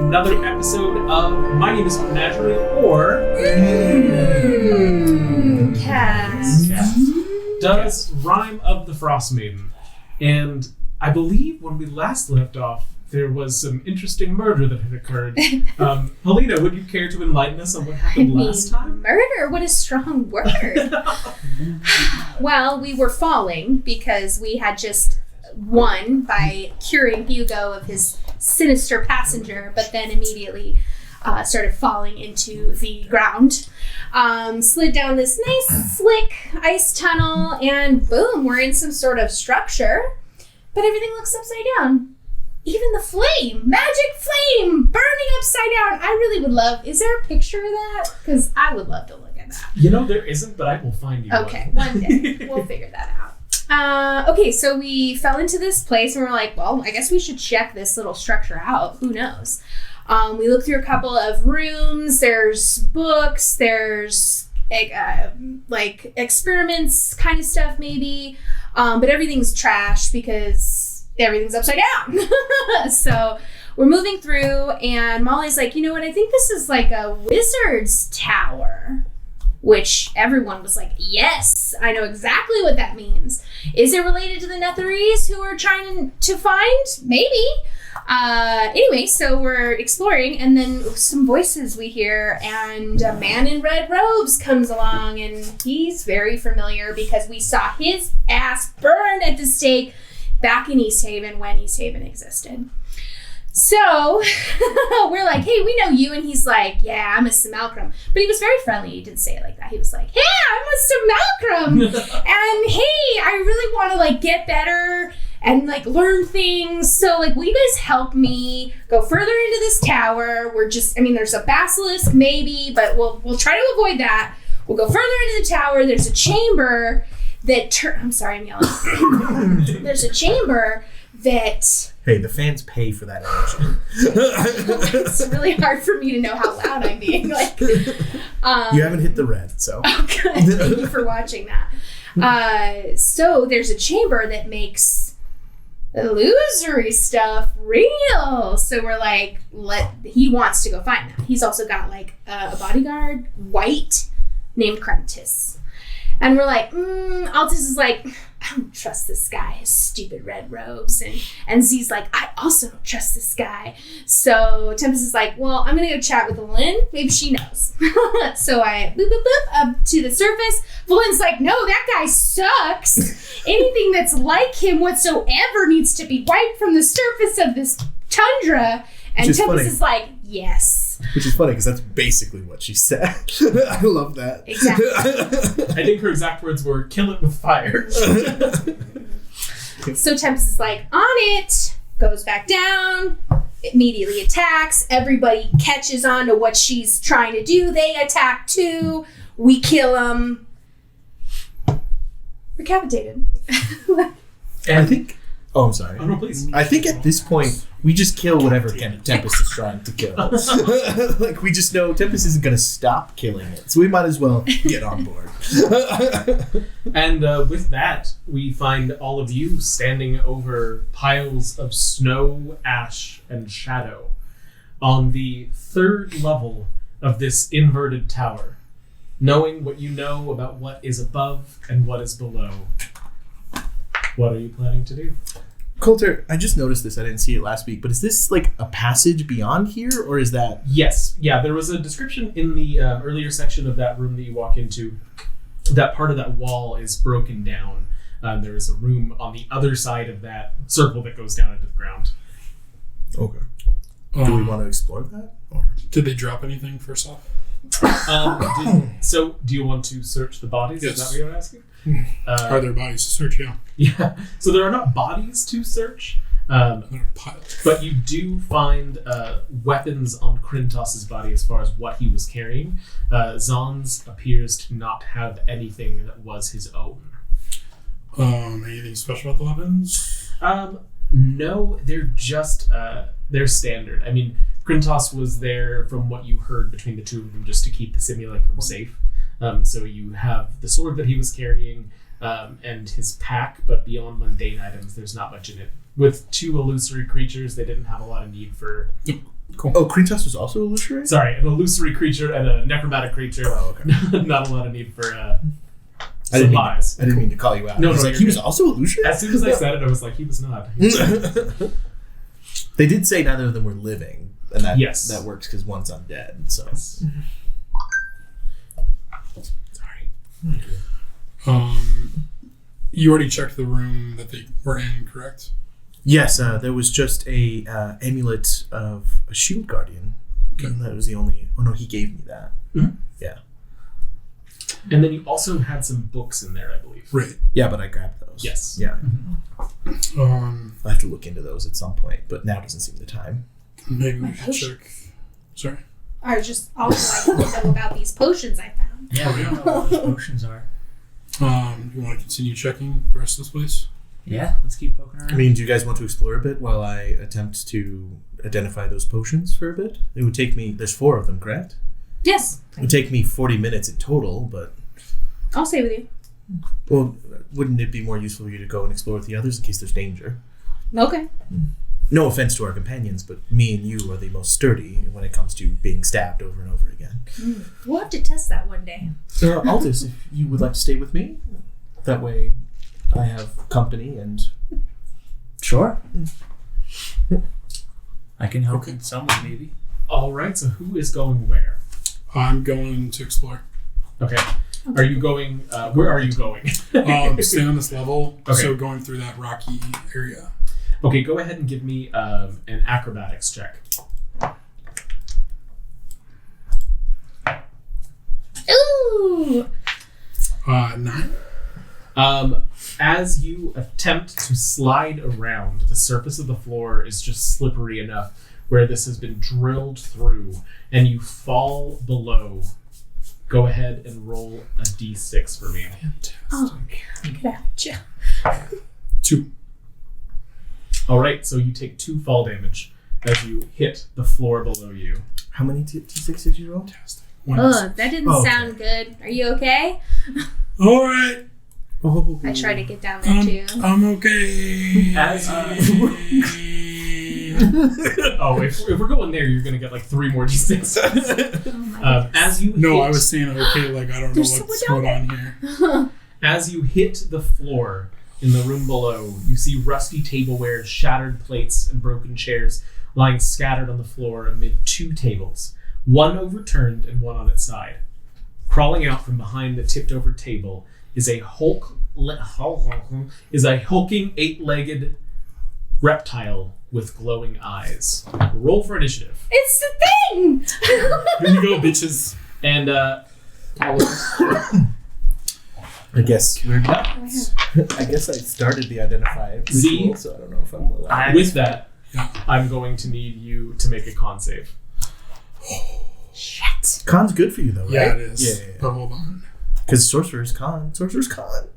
another episode of My Name is Menagerie, or Cast. Does Rime of the Frostmaiden. And I believe when we last left off, there was some interesting murder that had occurred. Helena, would you care to enlighten us on what happened last time? Murder? What a strong word. Well, we were falling because we had just won by curing Hugo of his sinister passenger, but then immediately started falling into the ground. Slid down this nice, slick ice tunnel, and boom, we're in some sort of structure, but everything looks upside down. Even the flame, magic flame, burning upside down. I really would love, is there a picture of that? Because I would love to look at that. You know, there isn't, but I will find you Okay, one day. We'll figure that out. Okay, so we fell into this place and we're like, well, I guess we should check this little structure out. Who knows? We looked through a couple of rooms. There's books. There's like experiments kind of stuff maybe. But everything's trash because everything's upside down. So we're moving through and Molly's like, you know what? I think this is like a wizard's tower. Which everyone was like, yes, I know exactly what that means. Is it related to the Netheris who are trying to find? Maybe. Anyway, so we're exploring, and then some voices we hear, and a man in red robes comes along, and he's very familiar because we saw his ass burned at the stake back in East Haven when East Haven existed. So we're like, hey, we know you. And he's like, yeah, I'm a simulacrum. But he was very friendly. He didn't say it like that. He was like, yeah, I'm a simulacrum. And hey, I really want to like get better and like learn things. So like, will you guys help me go further into this tower? There's a basilisk maybe, but we'll try to avoid that. We'll go further into the tower. There's a chamber that I'm sorry, I'm yelling. There's a chamber that... Hey, the fans pay for that energy. It's really hard for me to know how loud I'm being. Like, you haven't hit the red, so. Oh, good. Thank you for watching that. So there's a chamber that makes illusory stuff real. So we're like, he wants to go find that. He's also got like a bodyguard, white, named Crentis. And we're like, Altus is like, I don't trust this guy, his stupid red robes. And Z's like, I also don't trust this guy. So Tempest is like, well, I'm going to go chat with Lynn. Maybe she knows. So I boop, boop, boop, up to the surface. Lynn's like, no, that guy sucks. Anything that's like him whatsoever needs to be wiped from the surface of this tundra. And Tempest is like, yes. Which is funny because that's basically what she said. I love that. Exactly. I think her exact words were, kill it with fire. So Tempest is like, on it, goes back down, immediately attacks. Everybody catches on to what she's trying to do. They attack too. We kill them. Recapitated. And I think... Oh, I'm sorry. Oh, no, please. I think at this point, we just kill whatever Tempest is trying to kill. Like, we just know Tempest isn't going to stop killing it. So we might as well get on board. And with that, we find all of you standing over piles of snow, ash, and shadow on the third level of this inverted tower, knowing what you know about what is above and what is below. What are you planning to do? Coulter, I just noticed this. I didn't see it last week, but is this like a passage beyond here, or is that... Yes. Yeah, there was a description in the earlier section of that room that you walk into. That part of that wall is broken down. There is a room on the other side of that circle that goes down into the ground. Okay. Do we want to explore that? Or? Did they drop anything first off? So, do you want to search the bodies? Yes. Is that what you're asking? Are there bodies to search? Yeah. Yeah. So there are not bodies to search, There are piles. but you do find weapons on Krintos's body as far as what he was carrying. Zon's appears to not have anything that was his own. Anything special about the weapons? No, they're just they're standard. I mean, Krintos was there from what you heard between the two of them just to keep the simulacrum safe. So you have the sword that he was carrying and his pack, but beyond mundane items, there's not much in it. With two illusory creatures, they didn't have a lot of need for Cool. Oh, Kritos was also illusory? Sorry, an illusory creature and a necromantic creature. Oh, okay. Not a lot of need for I didn't supplies. mean to call you out. No, I was no, like, you're he was good. also illusory? As soon as I said it, I was like, he was not. They did say neither of them were living, and that Yes. that works because one's undead. So sorry. You already checked the room that they were in, correct? Yes, there was just a amulet of a shield guardian. Okay. And that was the only. Oh no, he gave me that. Mhm. Yeah, And then you also had some books in there, I believe. Right. yeah, but I grabbed those. Yes. Yeah, Um, I'll have to look into those at some point, but now doesn't seem the time. maybe My we should potion. check. Sorry. I just also like to know about these potions I found. Yeah, we don't know what those potions are. You want to continue checking the rest of this place? Yeah, let's keep poking around. I mean, do you guys want to explore a bit while I attempt to identify those potions for a bit? It would take me. There's 4 of them, correct? Yes, It would take me 40 minutes in total, but I'll stay with you. well, wouldn't it be more useful for you to go and explore with the others in case there's danger? Okay. No offense to our companions, but me and you are the most sturdy when it comes to being stabbed over and over again. We'll have to test that one day. Aldous, if you would like to stay with me, that way I have company and... Sure. I can help Okay. in some way, maybe. All right. So who is going where? I'm going to explore. Okay. Are you going? Where are you going? Stay on this level, Okay. so going through that rocky area. Okay. Go ahead and give me an acrobatics check. Ooh. 9. As you attempt to slide around, the surface of the floor is just slippery enough where this has been drilled through, and you fall below. Go ahead and roll a d6 for me. Fantastic. Oh, gotcha. 2. All right, so you take 2 fall damage as you hit the floor below you. How many T6 did you roll? Fantastic. 1. Ugh, that didn't Okay. sound good. Are you okay? All right. Oh, I tried to get down there too. I'm okay. As oh, if we're going there, you're gonna get like 3 more d6. As you No, hit, I was saying okay, like I don't know There's what's someone going down on here. as you hit the floor in the room below, you see rusty tableware, shattered plates, and broken chairs lying scattered on the floor amid 2 tables, one overturned and one on its side. Crawling out from behind the tipped-over table is a hulking 8-legged reptile with glowing eyes. Roll for initiative. It's the thing! Here you go, bitches. And I guess we're nuts. I guess I started the identify Z? ritual, so I don't know if I'm allowed. with that, Yeah. I'm going to need you to make a con save. Shit. Con's good for you, though, right? Yeah, it is. Yeah. But hold on. Because sorcerer's con. Sorcerer's con.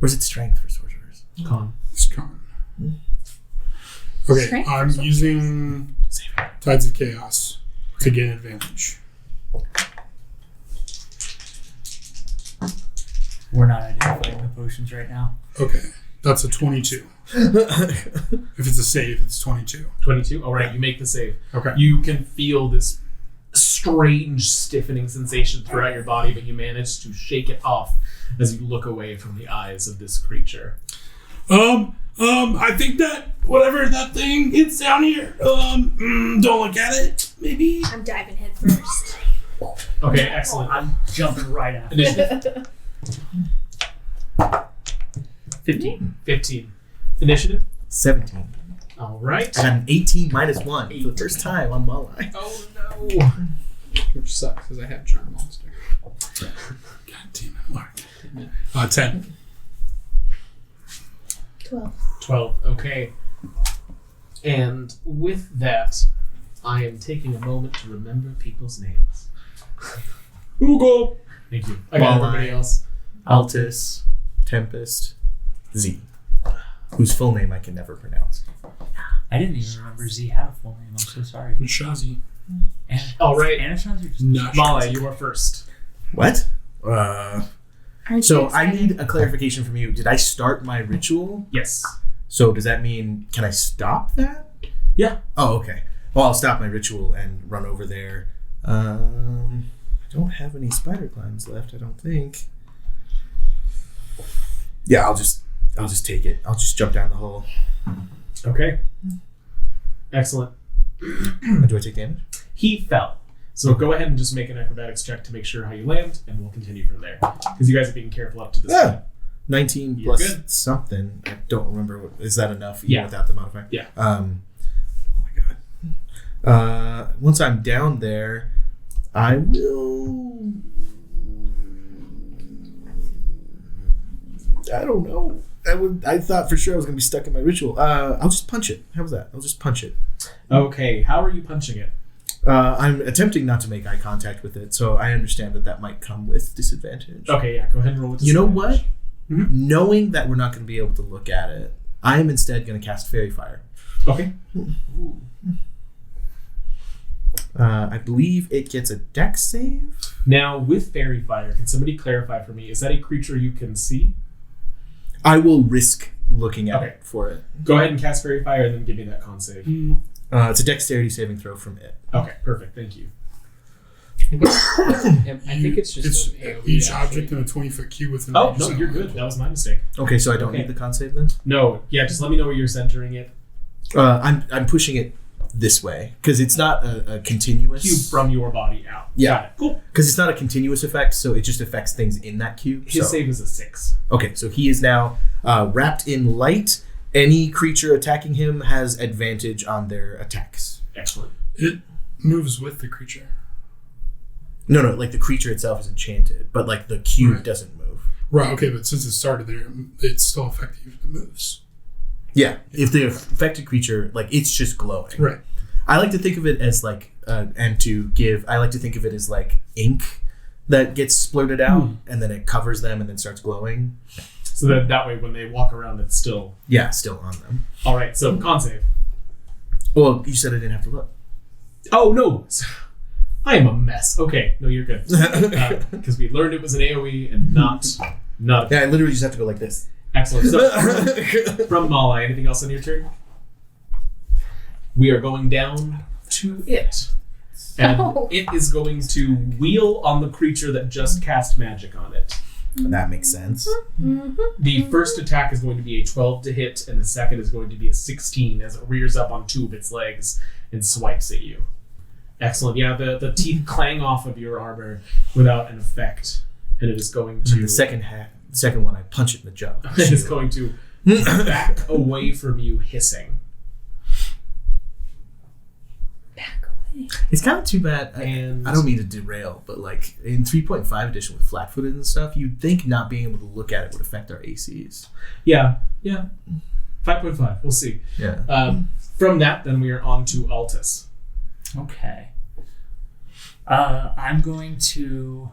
Or is it strength for sorcerers? Con. It's gone. Okay, Strength I'm or something? using Tides of Chaos to gain advantage. We're not identifying the potions right now. Okay, that's a 22. If it's a save, it's 22. 22? All right, you make the save. Okay. You can feel this strange stiffening sensation throughout your body, but you manage to shake it off as you look away from the eyes of this creature. I think that whatever that thing is down here, don't look at it. Maybe. I'm diving head first. Okay, excellent. I'm jumping right at it. Initiative. 15. 15. Initiative. 17. All right. I got an 18 minus 1 for the first time on Malai. Oh no. Which sucks because I have Charm Monster. God damn it, Mark. 10. 12. 12. Okay. And with that, I am taking a moment to remember people's names. Hugo. Thank you. I got everybody else. Altus, Tempest, Z. Whose full name I can never pronounce. I didn't even remember Z had a full name. I'm so sorry. And Shazi. All right. Anashan's or just Not Mala, Shazi. you are first. What? Aren't So you I excited? need a clarification from you. Did I start my ritual? Yes. So does that mean, can I stop that? Yeah. Oh, okay. Well, I'll stop my ritual and run over there. I don't have any spider climbs left, I don't think. Yeah, I'll just take it. I'll just jump down the hole. Okay. Excellent. Do I take damage? He fell. So go ahead and just make an acrobatics check to make sure how you land, and we'll continue from there. Because you guys are being careful up to this point. 19 You're plus good. something. I don't remember. Is that enough even Yeah. without the modifier? Yeah. Oh my god. Once I'm down there, I will... I don't know. I thought for sure I was going to be stuck in my ritual. I'll just punch it. How was that? I'll just punch it. Okay, how are you punching it? I'm attempting not to make eye contact with it, so I understand that might come with disadvantage. Okay, yeah, go ahead and roll with You know disadvantage. what? Mm-hmm. Knowing that we're not going to be able to look at it, I am instead going to cast Fairy Fire. Okay. I believe it gets a dex save. Now, with Fairy Fire, can somebody clarify for me, is that a creature you can see? I will risk looking at Okay. it for it. Go ahead and cast Fairy Fire and then give me that con save. It's a dexterity saving throw from it. Okay, perfect, thank you. I think it's just It's an AoE, each actually. object in a 20-foot cube within. Oh, range no, zone. you're good. That was my mistake. Okay, so I don't Okay. need the con save then? No, yeah, just let me know where you're centering it. I'm pushing it this way because it's not a continuous Cube from your body out. Yeah. Got it. Cool. because it's not a continuous effect, so it just affects things in that cube. His so. save is a 6. Okay, so he is now wrapped in light. Any creature attacking him has advantage on their attacks. Excellent. It moves with the creature. No, like the creature itself is enchanted, but like the cube Right. doesn't move. Right. Okay, but since it started there, it's still effective if it moves. Yeah, if the affected creature, like it's just glowing. Right. I like to think of it as like, I like to think of it as like ink that gets splurted out and then it covers them and then starts glowing. So that way when they walk around, it's still... Yeah, still on them. All right, so con save. Well, you said I didn't have to look. Oh, no. I am a mess. Okay, no, you're good. Because we learned it was an AoE and not Yeah, I literally just have to go like this. Excellent. So, from Mala, anything else on your turn? We are going down to it. And Oh. it is going to wheel on the creature that just cast magic on it. That makes sense. The first attack is going to be a 12 to hit, and the second is going to be a 16 as it rears up on 2 of its legs and swipes at you. Excellent. Yeah, the teeth clang off of your armor without an effect, and it is going And to... the second one, I punch it in the jaw. It is going to back away from you, hissing. It's kind of too bad. And- I don't mean to derail, but like in 3.5 edition with flat-footed and stuff, you'd think not being able to look at it would affect our ACs. Yeah. 5.5. We'll see. Yeah. From that, then we are on to Altus. Okay. I'm going to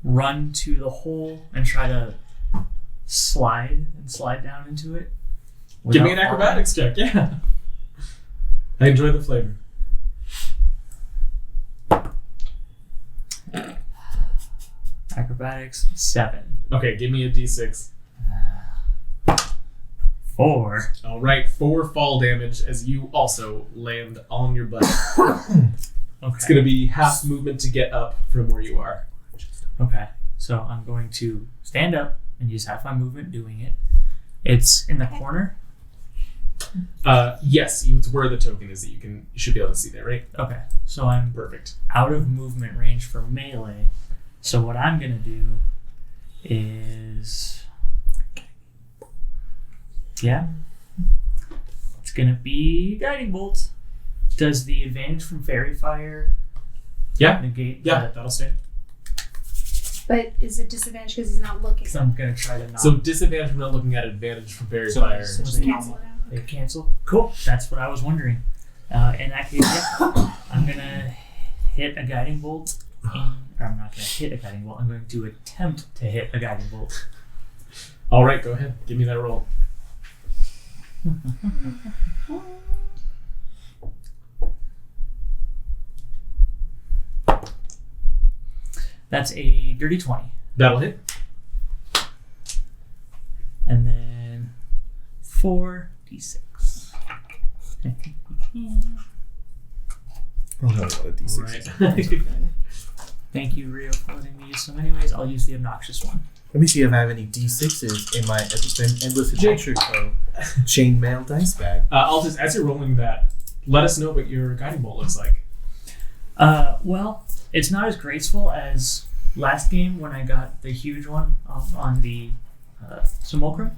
run to the hole and try to slide down into it. Give me an without acrobatics check. Yeah. I enjoy the flavor. falling. Acrobatics 7. Okay, give me a d6. 4. All right, 4 fall damage as you also land on your butt. Okay. It's going to be half movement to get up from where you are. Okay. So I'm going to stand up and use half my movement doing it. It's in the corner. Yes, it's where the token is that you should be able to see that, right? Okay. So I'm Perfect. out of movement range for melee. So what I'm going to do is... Yeah. It's going to be Guiding Bolt. Does the advantage from Fairy Fire negate? Yeah, that'll stay. But is it disadvantage because he's not looking? Because I'm going to try to not... So disadvantage from not looking at advantage from Fairy So- Fire. so Just cancel it out. They cancel? Cool. That's what I was wondering. In that case, yeah, I'm going to hit a Guiding Bolt. Or I'm not going to hit a Guiding Bolt. I'm going to attempt to hit a Guiding Bolt. All right, go ahead. Give me that roll. That's a dirty 20. That'll hit. And then 4d6. Oh, no, what a D6. Right. Thank you, Rio, for letting me use some. Anyways, I'll use the obnoxious one. Let me see if I have any D6s in my Endless Adventure Co. chainmail dice bag. Altus, as you're rolling that, let us know what your guiding bolt looks like. Well, it's not as graceful as last game when I got the huge one off on the Simulacrum,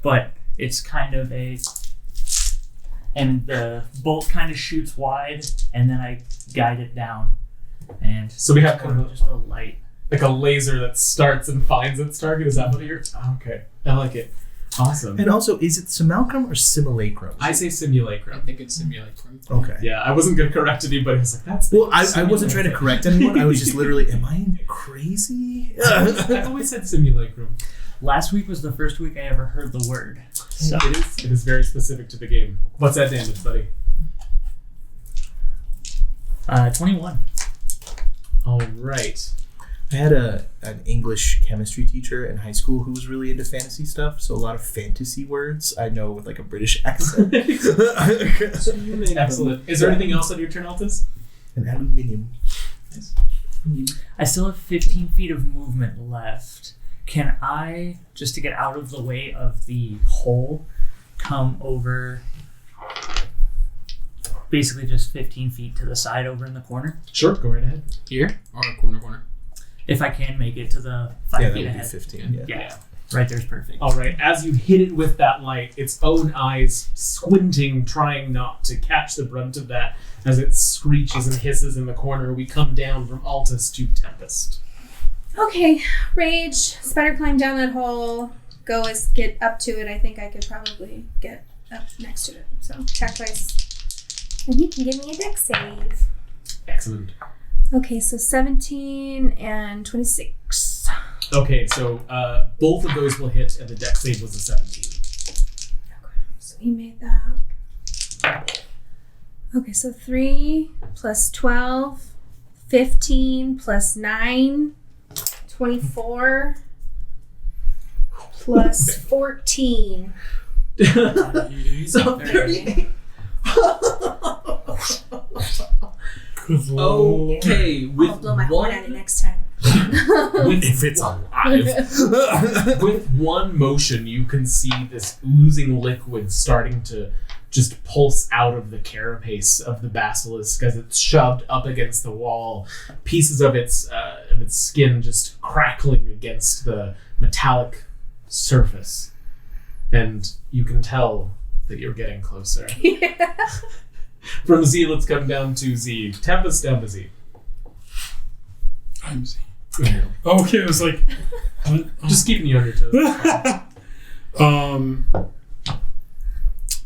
but it's kind of and the bolt kind of shoots wide, and then I guide it down, and So we have kind of just a light. like a laser that starts and finds its target. Is that what you're? Okay, I like it. Awesome. And also, is it simulacrum or simulacrum? I say I simulacrum. think it's simulacrum. Okay. Yeah, I wasn't gonna correct anybody. I was like, that's. Well, I wasn't trying to correct anyone. I was just literally, am I crazy? I always said simulacrum. Last week was the first week I ever heard the word. So It is very specific to the game. What's that damage, buddy? 21. All right. I had an English chemistry teacher in high school who was really into fantasy stuff, so a lot of fantasy words I know with like a British accent. Excellent. Is there anything else on your turn, Altus? An aluminium. I still have 15 feet of movement left. Can I, just to get out of the way of the hole, come over basically just 15 feet to the side over in the corner? Sure, go right ahead. Here? Or corner? If I can make it to the 5 Yeah, that feet would be ahead. 15. Yeah. Right there's perfect. All right. As you hit it with that light, its own eyes squinting, trying not to catch the brunt of that, as it screeches and hisses in the corner. We come down from Altus to Tempest. Okay, rage, spider climb down that hole, get up to it. I think I could probably get up next to it. So check twice. And you can give me a dex save. Excellent. Okay, so 17 and 26. Okay, so both of those will hit, and the dex save was a 17. Okay, so he made that. Okay, so 3 plus 12, 15 plus 9, 24 plus 14. So 38. Okay, with I'll blow my horn at it one, next time. If it's alive. with one motion, you can see this oozing liquid starting to just pulse out of the carapace of the basilisk as it's shoved up against the wall. Pieces of its skin just crackling against the metallic surface, and you can tell that you're getting closer. From Z, let's come down to Z. Tempest down to Z. I'm Z. Okay, I was like, Just keeping you on your toes.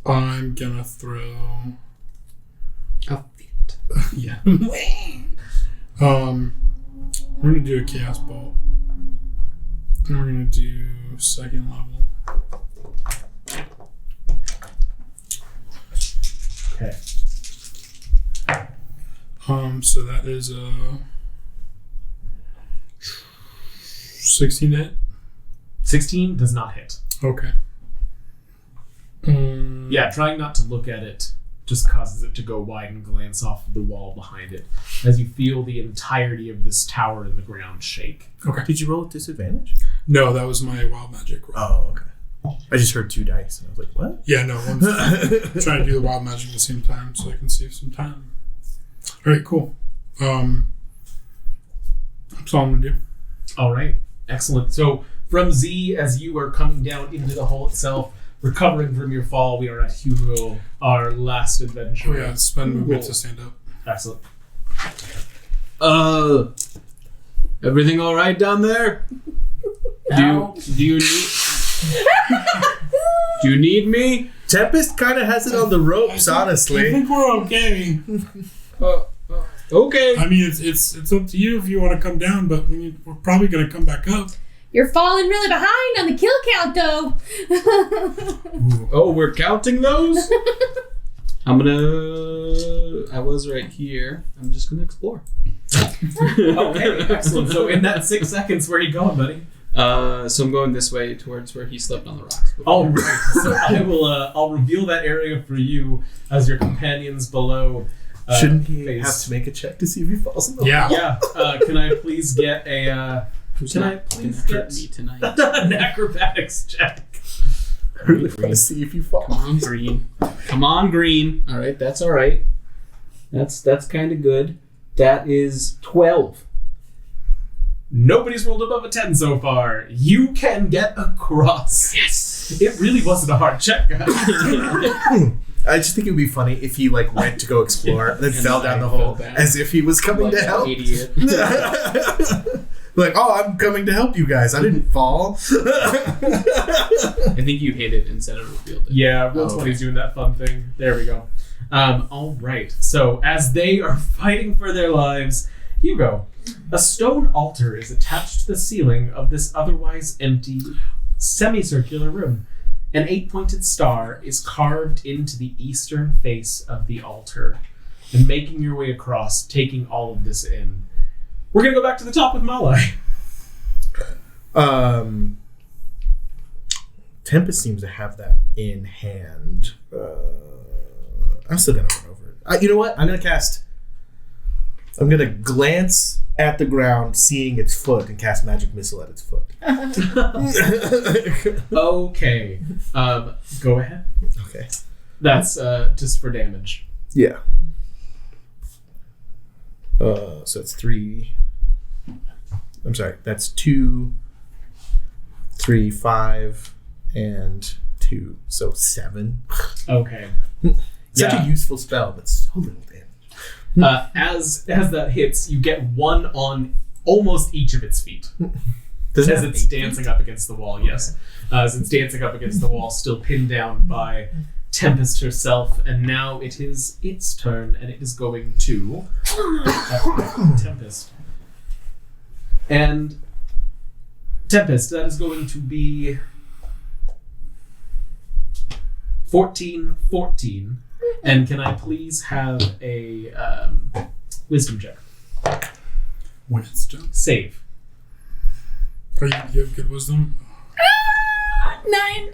I'm gonna throw. Oh, fit. Yeah. We're gonna do a chaos bolt. And we're gonna do second level. Okay. So that is a 16 to hit. 16 does not hit. Okay. Yeah, trying not to look at it just causes it to go wide and glance off of the wall behind it as you feel the entirety of this tower in the ground shake. Okay. Did you roll at disadvantage? No, that was my wild magic roll. Oh, okay. I just heard 2 dice and I was like, what? Yeah, no, I'm trying to do the wild magic at the same time so I can save some time. Alright, cool. That's all I'm gonna do. All right, excellent. So from Z, as you are coming down into the hole itself, recovering from your fall, we are at Hugo, our last adventure. Oh yeah, spend movement to stand up. Excellent. Everything all right down there? Now, Do you need me? Tempest kind of has it on the ropes, I honestly. think we're okay. Okay. I mean, it's up to you if you want to come down, but we're probably gonna come back up. You're falling really behind on the kill count, though. Oh, we're counting those? I was right here. I'm just gonna explore. Okay, excellent. So in that 6 seconds, where are you going, buddy? So I'm going this way towards where he slept on the rocks. All right. So I'll reveal that area for you as your companions below Shouldn't he phase. have to make a check to see if he falls in the Yeah. Yeah. Can I please get a? Can I please gonna hurt get me tonight? an acrobatics check? I really want to see if you fall. Come on, green. Come on, green. All right, that's all right. That's kind of good. That is 12. Nobody's rolled above a 10 so far. You can get across. Yes. It really wasn't a hard check, guys. I just think it would be funny if he like went to go explore and then And fell then down the I hole fell down. as if he was coming Like to help. an idiot. Like, oh, I'm coming to help you guys. I didn't fall. I think you hit it instead of revealed it. Yeah, Oh, Roll20's doing that fun thing. There we go. All right. So as they are fighting for their lives, Hugo, a stone altar is attached to the ceiling of this otherwise empty, semicircular room. An 8-pointed star is carved into the eastern face of the altar. And making your way across, taking all of this in. We're going to go back to the top with Malai. Tempest seems to have that in hand. I'm still gonna run over it. You know what? I'm gonna glance at the ground, seeing its foot, and cast magic missile at its foot. Okay. Go ahead. Okay. That's just for damage. Yeah. So it's 3. I'm sorry. That's 2, 3, 5, and 2. So 7. Okay. Such Yeah. a useful spell, but so little damage. As that hits, you get one on almost each of its feet. Does it As have it's 8 dancing up against the wall, yes. As it's dancing up against the wall, still pinned down by Tempest herself, and now it is its turn, and it is going to Tempest. And Tempest, that is going to be 14. And can I please have a wisdom check? Wisdom. Save. Are you have good wisdom? 9.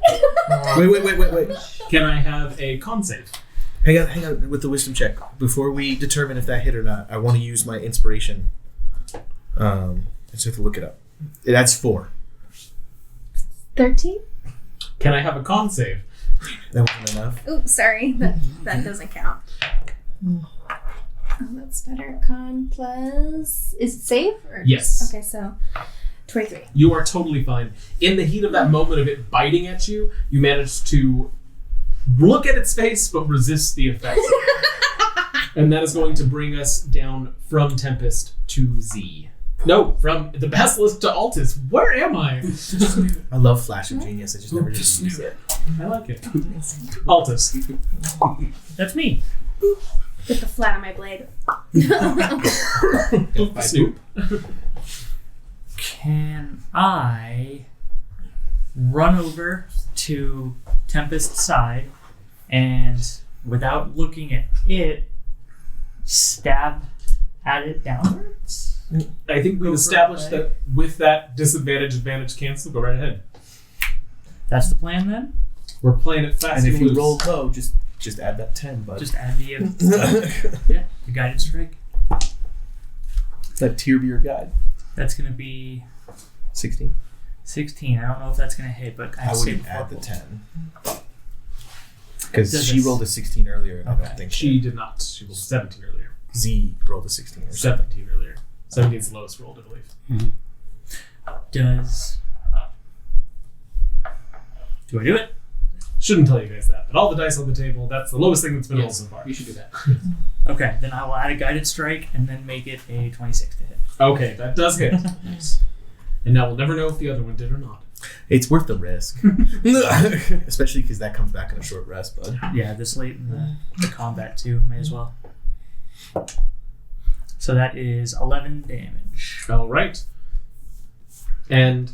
Wait. Can I have a con save? Hang on with the wisdom check. Before we determine if that hit or not, I want to use my inspiration. I just have to look it up. It adds 4. 13. Can I have a con save? That wasn't enough. Oops, sorry. That doesn't count. Oh, that's better. Con plus... Is it save? Or Yes. Okay, so 23. You are totally fine. In the heat of that moment of it biting at you, you managed to look at its face but resist the effects. And that is going to bring us down from Tempest to Z. No, from the Basilisk to Altus. Where am I? I love Flash of Genius. I just never did use it. I like it. Altus. That's me. With the flat on my blade. Snoop. Can I run over to Tempest's side and, without looking at it, stab at it downwards? I think we've established that with that advantage cancel, go right ahead. That's the plan then? We're playing it fast And if you loose. roll low, just add that 10, bud. Just add the the guided strike. That tier be your guide. That's gonna be 16. 16. I don't know if that's gonna hit, but I I'd wouldn't say add the purple. 10. Because Does she this- rolled a 16 earlier, and I Okay. don't think She did not. She rolled 17 earlier. Z rolled a 16 or 17 earlier. 17 is the lowest rolled, I believe. Does do I do it? Shouldn't tell you guys that, but all the dice on the table, that's the lowest thing that's been rolled Yes, so far. you should do that. Okay, then I will add a guided strike and then make it a 26 to hit. Okay, that does hit. Nice. And now we'll never know if the other one did or not. It's worth the risk. Especially because that comes back in a short rest, bud. Yeah, this late in the combat too, may as well. So that is 11 damage. All right. And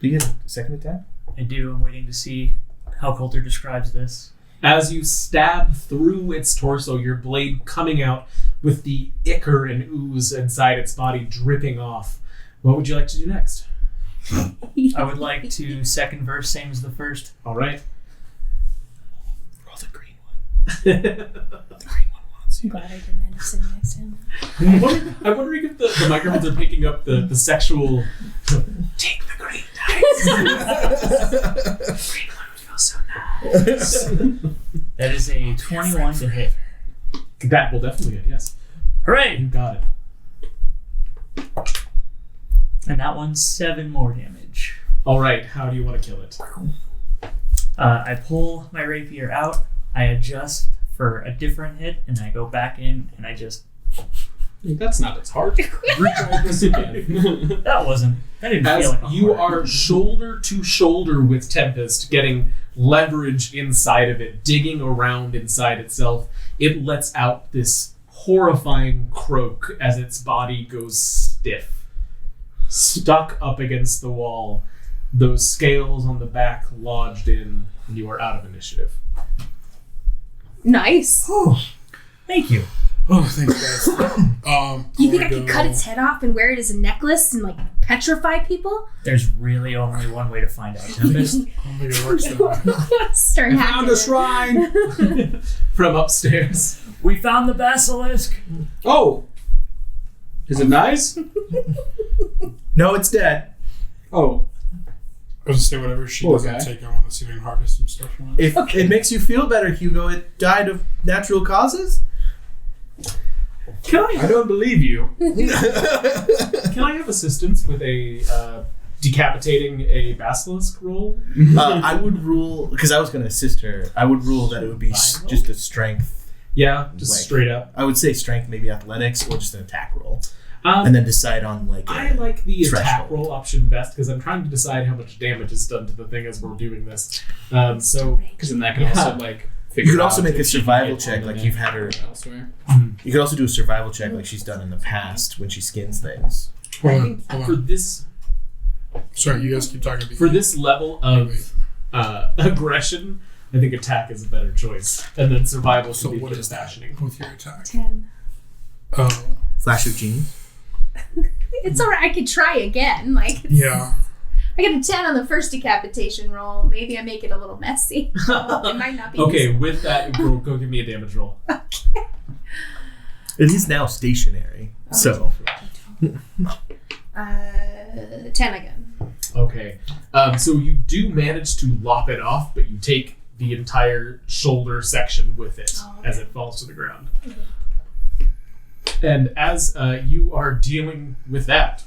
Do you get a second attack? I do. I'm waiting to see how Coulter describes this. as you stab through its torso, your blade coming out with the ichor and ooze inside its body dripping off, what would you like to do next? I would like to second verse, same as the first. All right. Roll the green one. The green one I'm glad I didn't end up sitting next to him. I'm wondering if the microphones are picking up the sexual. Take the green dice. Green one would feel so nice. That is a 21 to hit. That will definitely hit. Yes. Hooray! You got it. And that one's 7 more damage. All right. How do you want to kill it? I pull my rapier out, I adjust for a different hit, and I go back in and I just... That's not as hard. Retry this again. That didn't feel As like a you hard. are shoulder to shoulder with Tempest, getting leverage inside of it, digging around inside itself, it lets out this horrifying croak as its body goes stiff. Stuck up against the wall, those scales on the back lodged in, and you are out of initiative. Nice. Thank you. Oh, thanks, guys. You think I could cut its head off and wear it as a necklace and like petrify people? There's really only one way to find out, Tempest. I don't think it works that way. Start Found hacking a it. shrine. From upstairs. We found the basilisk. Oh, is it nice? No, it's dead. Oh, I was gonna say whatever she Poor doesn't guy. take, I want to see if we can harvest some stuff from it. If it makes you feel better, Hugo, it died of natural causes? I don't believe you. Can I have assistance with a decapitating a basilisk roll? I would rule, because I was going to assist her, I would rule that it would be just a strength. Yeah, just Like- straight up. I would say strength, maybe athletics, or just an attack roll. Um, And then decide on like I like the attack threshold. roll option best because I'm trying to decide how much damage is done to the thing as we're doing this. So Because then that can Yeah. also like. You could figure also out make a if she can survival get check, on like the you've had her. or elsewhere. You could also do a survival check like she's done in the past when she skins things. Hold on, hold for on. this Sorry, you guys keep talking. for this level of aggression, I think attack is a better choice, and then survival So should be what is that fashioning. with your attack? 10. Oh, Flash of genius. It's alright. I could try again. Like yeah. I got a 10 on the first decapitation roll. Maybe I make it a little messy. It might not be. Okay, with that, go give me a damage roll. It is now stationary, so 10 again. Okay, so you do manage to lop it off, but you take the entire shoulder section with it as it falls to the ground. And as you are dealing with that,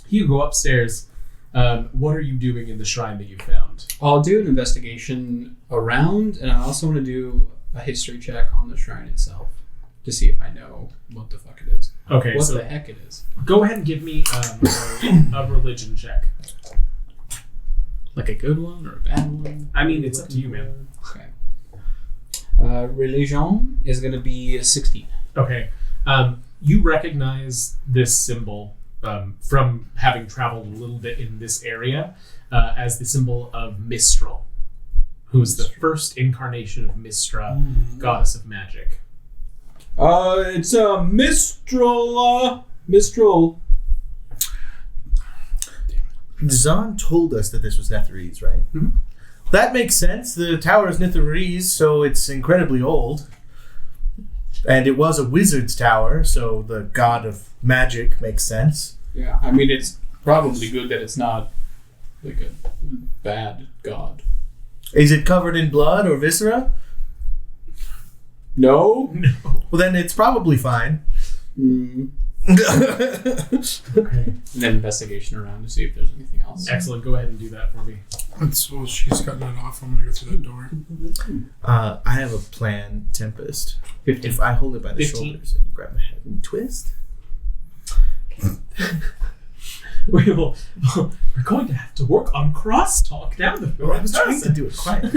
you go upstairs. What are you doing in the shrine that you found? I'll do an investigation around, and I also want to do a history check on the shrine itself to see if I know what the fuck it is. Okay, What so the heck it is. go ahead and give me a religion check. Like a good one or a bad one? I mean, it's up to you, man. Okay. Religion is going to be a 16. Okay, you recognize this symbol from having traveled a little bit in this area as the symbol of Mistral, who is the first incarnation of Mistra, goddess of magic. It's a Mistral. Mistral. Zahn told us that this was Netherese, right? Mhm. That makes sense. The tower is Netherese, so it's incredibly old. And it was a wizard's tower, so the god of magic makes sense. Yeah, I mean, it's probably good that it's not like a bad god. Is it covered in blood or viscera? No? Well, then it's probably fine. Mm. Okay. And then investigation around to see if there's anything else. Excellent. Go ahead and do that for me. Well, she's cutting it off. I'm gonna go through that door. I have a plan, Tempest. 15. If I hold it by the 15. shoulders and you grab my head and twist. We're going to have to work on crosstalk down the Well, I was trying to do it quiet.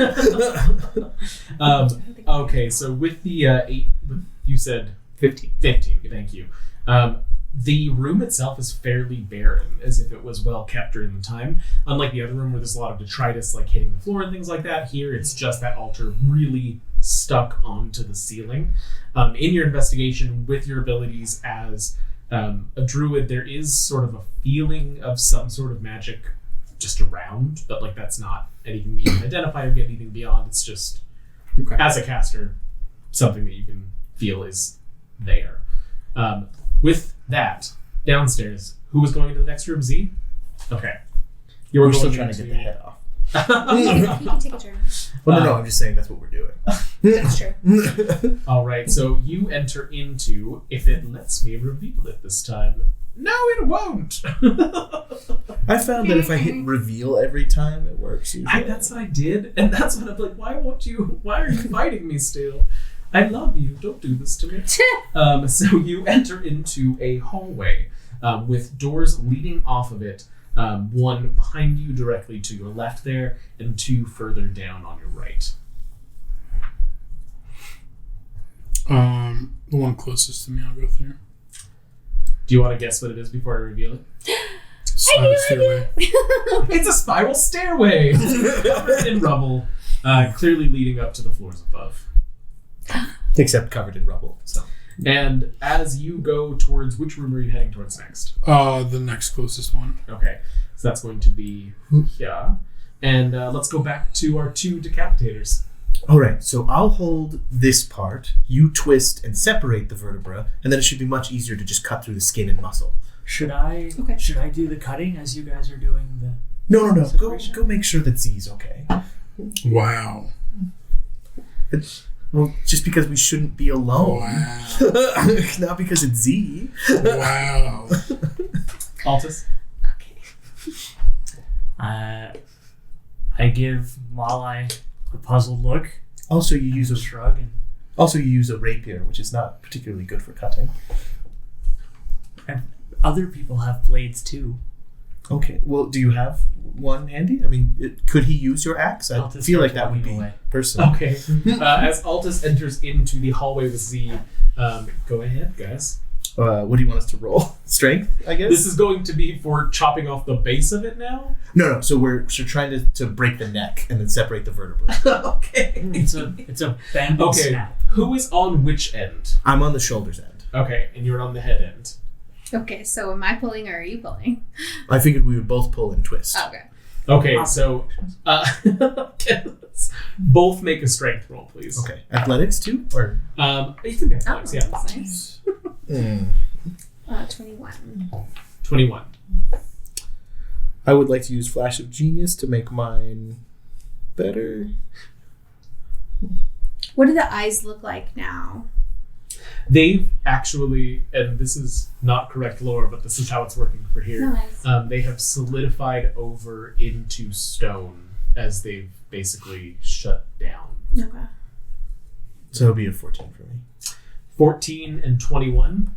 Okay, so with the 8, you said 15. 15, thank you. The room itself is fairly barren, as if it was well kept during the time. Unlike the other room where there's a lot of detritus like hitting the floor and things like that, here it's just that altar really stuck onto the ceiling. In your investigation, with your abilities as a druid, there is sort of a feeling of some sort of magic just around, but like that's not anything you can identify or get anything beyond. It's just, Okay. as a caster, something that you can feel is there. With that, downstairs, who was going into the next room? Z? Okay. You were We're still going trying to get the head off. You can take a turn. Well, no, I'm just saying that's what we're doing. That's true. All right, so you enter into, if it lets me reveal it this time. No, it won't. I found that if I hit reveal every time, it works. Usually. That's what I did, and that's what I'm like, why are you fighting me still? I love you, don't do this to me. So you enter into a hallway with doors leading off of it, one behind you directly to your left there, and two further down on your right. The one closest to me, I'll go through. Do you want to guess what it is before I reveal it? Spiral stairway. It's a spiral stairway covered in rubble, clearly leading up to the floors above. Except covered in rubble. So. And as you go towards, which room are you heading towards next? The next closest one. Okay, so that's going to be here. And let's go back to our two decapitators. All right, so I'll hold this part. You twist and separate the vertebra, and then it should be much easier to just cut through the skin and muscle. Should I do the cutting as you guys are doing the... No. Separation? Go make sure that Z's okay. Wow. Well, just because we shouldn't be alone. Wow. Not because it's Z. Wow. Altus? I give Malai a puzzled look. Also, you use a shrug. Also, you use a rapier, which is not particularly good for cutting. And other people have blades too. Okay. Well, do you have one handy? I mean, could he use your axe? I Altus feel like starts that would walking be away. personal. Okay. As Altus enters into the hallway with Z, go ahead, guys. What do you want us to roll? Strength, I guess? This is going to be for chopping off the base of it now? No. So we're trying to break the neck and then separate the vertebra. Okay. It's a bamboo snap. Who is on which end? I'm on the shoulders end. Okay, and you're on the head end. Okay, so am I pulling or are you pulling? I figured we would both pull and twist. Okay. Okay, so both make a strength roll, please. Okay. Athletics too? Or you can be athletics, yeah. That's nice. 21. 21. I would like to use Flash of Genius to make mine better. What do the eyes look like now? They've actually, and this is not correct lore, but this is how it's working for here. Nice. They have solidified over into stone as they've basically shut down. Okay. So it'll be a 14 for me. 14 and 21.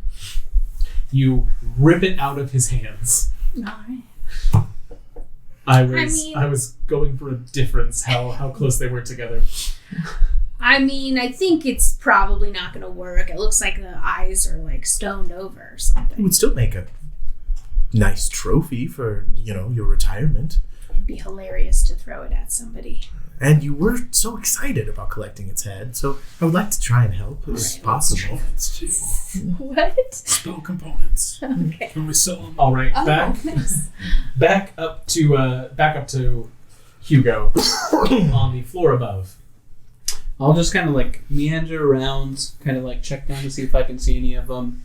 You rip it out of his hands. Alright. I was going for a difference, how close they were together. I mean, I think it's probably not going to work. It looks like the eyes are like stoned over or It something. would still make a nice trophy for, your retirement. It'd be hilarious to throw it at somebody. And you were so excited about collecting its head, so I would like to try and help if possible. It's too. What? Spell components. Okay. Can we sell them? All right, Oh, nice. back up to Hugo on the floor above. I'll just kind of like meander around, kind of like check down to see if I can see any of them.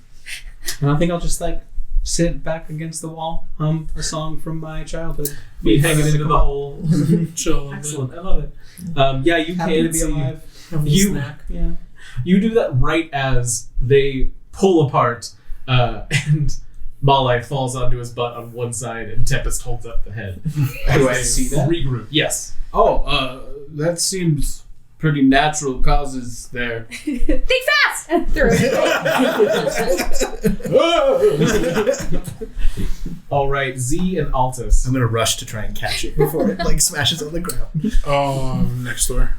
And I think I'll just like sit back against the wall, hum a song from my childhood. Be hanging into the hole. Chill. Excellent, I love it. Yeah, you Happy can to be see. alive. You You do that right as they pull apart, and Malai falls onto his butt on one side, and Tempest holds up the head. Do I see that? Regroup. Yes. Oh, that seems pretty natural causes there. Think fast! And throw it. All right, Z and Altus. I'm gonna rush to try and catch it before it smashes on the ground. Next door.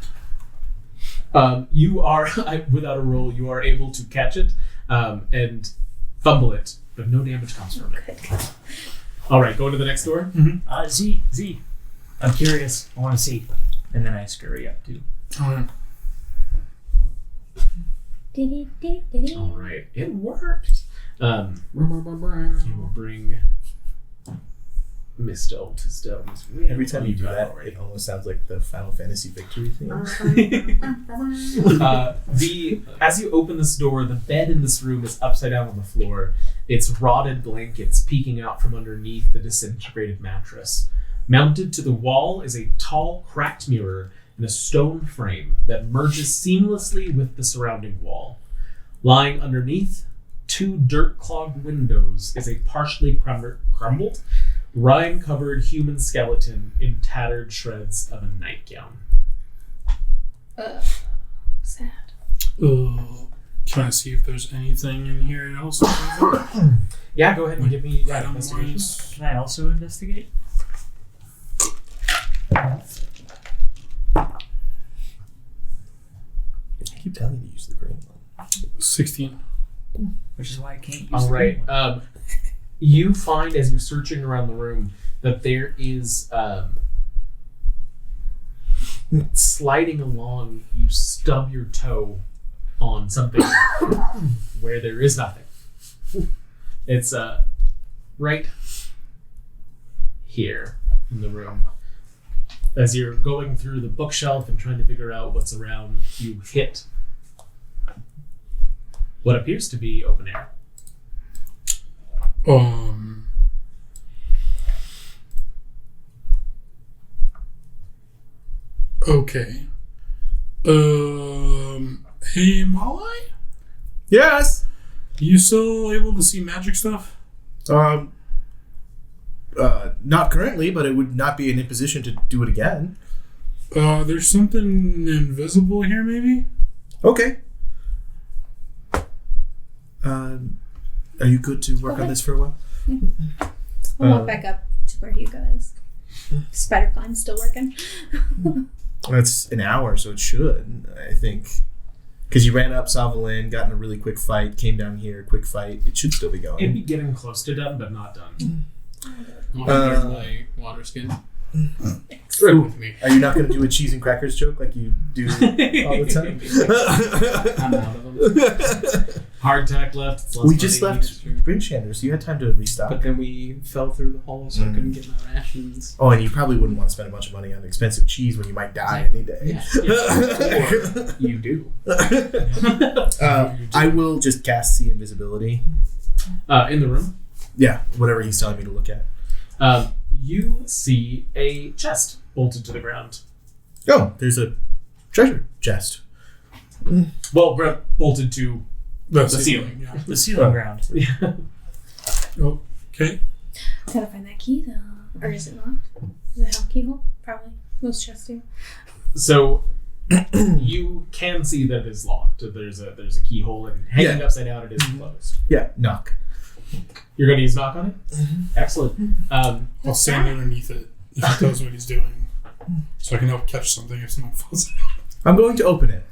You are, without a roll, you are able to catch it and fumble it, but no damage comes from it. All right, going to the next door. Z. I'm curious. I want to see. And then I scurry up too. Alright. All right, it worked. You will bring Mistone to stones. Every time you do that, it almost sounds like the Final Fantasy victory theme. As you open this door, the bed in this room is upside down on the floor. Its rotted blankets peeking out from underneath the disintegrated mattress. Mounted to the wall is a tall, cracked mirror in a stone frame that merges seamlessly with the surrounding wall. Lying underneath, 2 dirt-clogged windows is a partially crumbled, rime-covered human skeleton in tattered shreds of a nightgown. Sad. Can I see if there's anything in here else? Yeah, go ahead and give me Item-wise? investigation. Can I also investigate? I keep telling you to use the green one. 16. Which is why I can't use All the right. green one. You find as you're searching around the room that there is sliding along. You stub your toe on something where there is nothing. It's right here in the room. As you're going through the bookshelf and trying to figure out what's around, you hit what appears to be open air. Okay. Hey, Malai? Yes. You still able to see magic stuff? Not currently, but it would not be an imposition to do it again. There's something invisible here, maybe? Okay. Are you good to work on this for a while? I'll walk back up to where Hugo is. Spider climb's still working. That's an hour, so it should, I think. Because you ran up Savalin, got in a really quick fight, came down here, quick fight. It should still be going. It'd be getting close to done, but not done. There's my water skin. True. With me. Are you not going to do a cheese and crackers joke like you do all the time? I'm out of them. Hardtack left. It's less We just money. left Brinchander, so you had time to restock. But then we fell through the hole, so I couldn't get my rations. Oh, and you probably wouldn't want to spend a bunch of money on expensive cheese when you might die any day. Or you do. I will just cast See Invisibility. In the room, Yeah, whatever he's telling me to look at. you see a chest bolted to the ground. Oh, there's a treasure chest. Well, bolted to The ceiling. Yeah. The ceiling ground. Okay. Gotta find that key though. Or is it locked? Does it have a keyhole? Probably. Most chests do. So you can see that it is locked. There's a keyhole, and hanging upside down, it is closed. Yeah, knock. You're going to use knock on it? Excellent. I'll stand underneath it if he tells me what he's doing. So I can help catch something if someone falls out. I'm going to open it.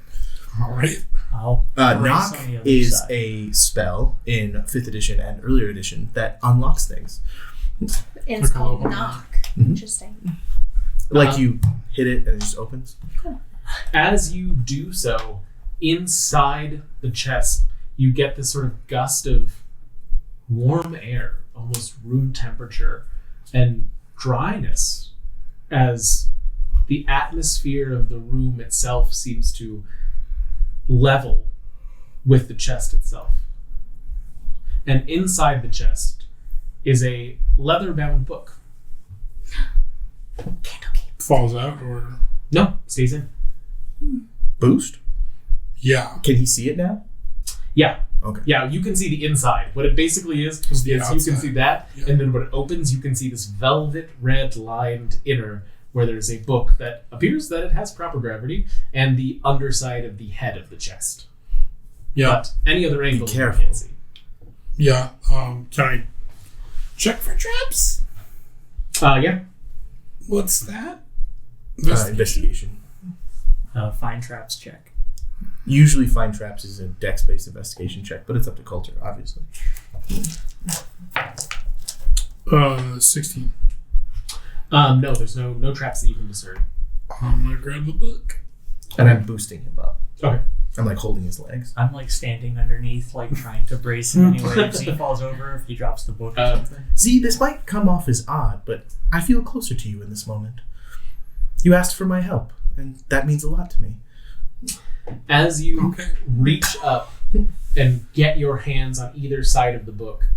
Alright. I'll brace Knock on the other is side. a spell in 5th edition and earlier edition that unlocks things. And it's Like a called local knock. Mhm. Interesting. Like you hit it and it just opens. As you do so, inside the chest, you get this sort of gust of warm air, almost room temperature, and dryness, as the atmosphere of the room itself seems to level with the chest itself. And inside the chest is a leather-bound book. Falls out or... No, stays in. Boost? Yeah. Can he see it now? Yeah. Okay. Yeah, you can see the inside. What it basically is Is the you can outside. see that, Yeah. and then when it opens, you can see this velvet red lined inner where there's a book that appears that it has proper gravity, and the underside of the head of the chest. Yeah. But any other angle you careful. can't see. Yeah. Can I check for traps? Yeah. What's that? Investigation. Find traps check. Usually find traps is a dex-based investigation check, but it's up to culture, obviously. 16. No, there's no traps that you can discern. I'm gonna grab the book. And I'm boosting him up. Okay. I'm like holding his legs. I'm like standing underneath, like trying to brace him anyway. If he falls over, if he drops the book or something. See, this might come off as odd, but I feel closer to you in this moment. You asked for my help, and that means a lot to me. As you reach up and get your hands on either side of the book,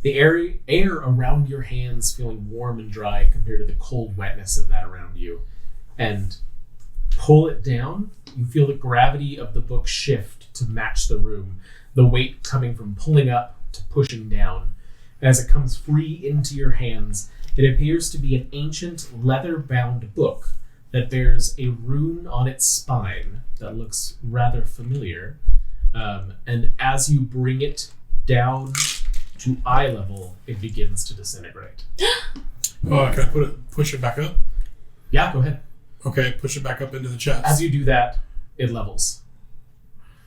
the air around your hands feeling warm and dry compared to the cold wetness of that around you. And pull it down, you feel the gravity of the book shift to match the room, the weight coming from pulling up to pushing down. As it comes free into your hands, it appears to be an ancient leather-bound book that bears a rune on its spine that looks rather familiar. And as you bring it down to eye level, it begins to disintegrate. Can I push it back up? Yeah, go ahead. Okay, push it back up into the chest. As you do that, it levels.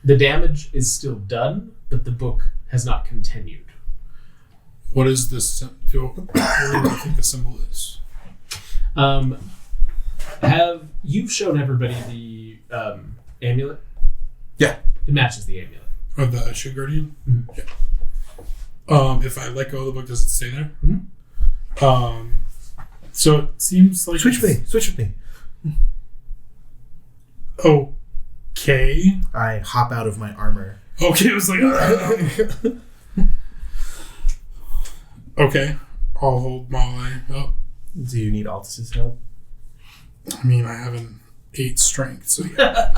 The damage is still done, but the book has not continued. What is this? What do you think the symbol is? You've shown everybody the amulet? Yeah. It matches the amulet. Or the Shield Guardian? Mm-hmm. Yeah. If I let go of the book, does it stay there? Mm-hmm. So it seems like... Switch with me. Okay. I hop out of my armor. Okay, it was like... Okay. I'll hold Molly up. Do you need Altus's help? I mean, I have an 8 strength, so yeah.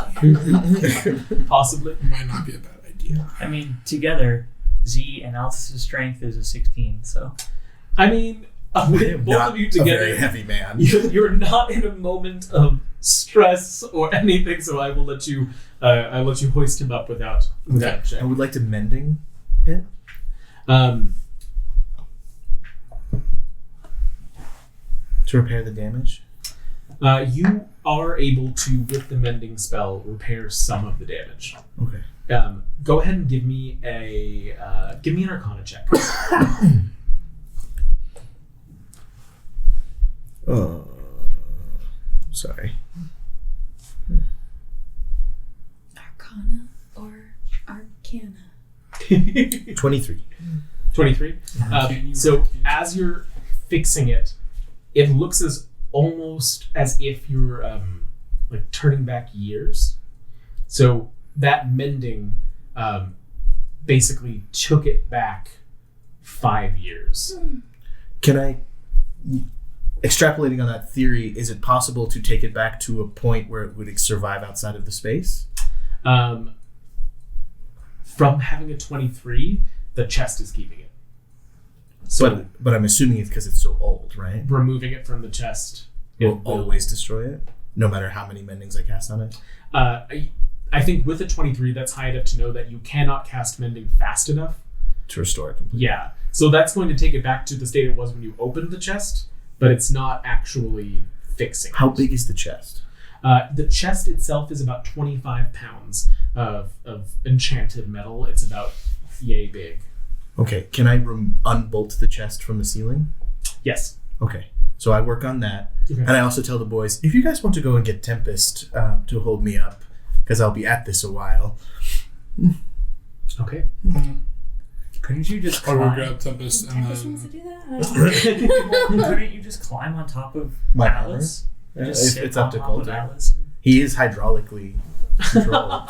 Possibly. Might not be a bad idea. I mean, together, Z and Altus' strength is a 16, so... I mean, with both of you together, a very heavy man. You're not in a moment of stress or anything, so I will let you. I let you hoist him up without check. I would like to mending it. To repair the damage. You are able to, with the mending spell, repair some of the damage. Okay. Go ahead and give me an Arcana check. Sorry. Arcana or Arcana? 23. 23. So as you're fixing it, it looks almost as if you're like turning back years. So that mending basically took it back 5 years. Can I, extrapolating on that theory, is it possible to take it back to a point where it would survive outside of the space? From having a 23, the chest is keeping it. So but I'm assuming it's because it's so old, right? removing it from the chest Will always destroy it, no matter how many mendings I cast on it. I think with a 23, that's high enough to know that you cannot cast mending fast enough To restore it completely. Yeah. So that's going to take it back to the state it was when you opened the chest, but it's not actually fixing it. How big is the chest? The chest itself is about 25 pounds of enchanted metal. It's about yay big. Okay, can I unbolt the chest from the ceiling? Yes. Okay, so I work on that. Okay. And I also tell the boys, if you guys want to go and get Tempest to hold me up, because I'll be at this a while. Okay. Couldn't you just Or we'll climb? grab Tempest and Tempest wants to then... do that? Couldn't you just climb on top of My Atlas? armor? Just If sit it's up on to top of Coulter. Atlas? He is hydraulically controlled,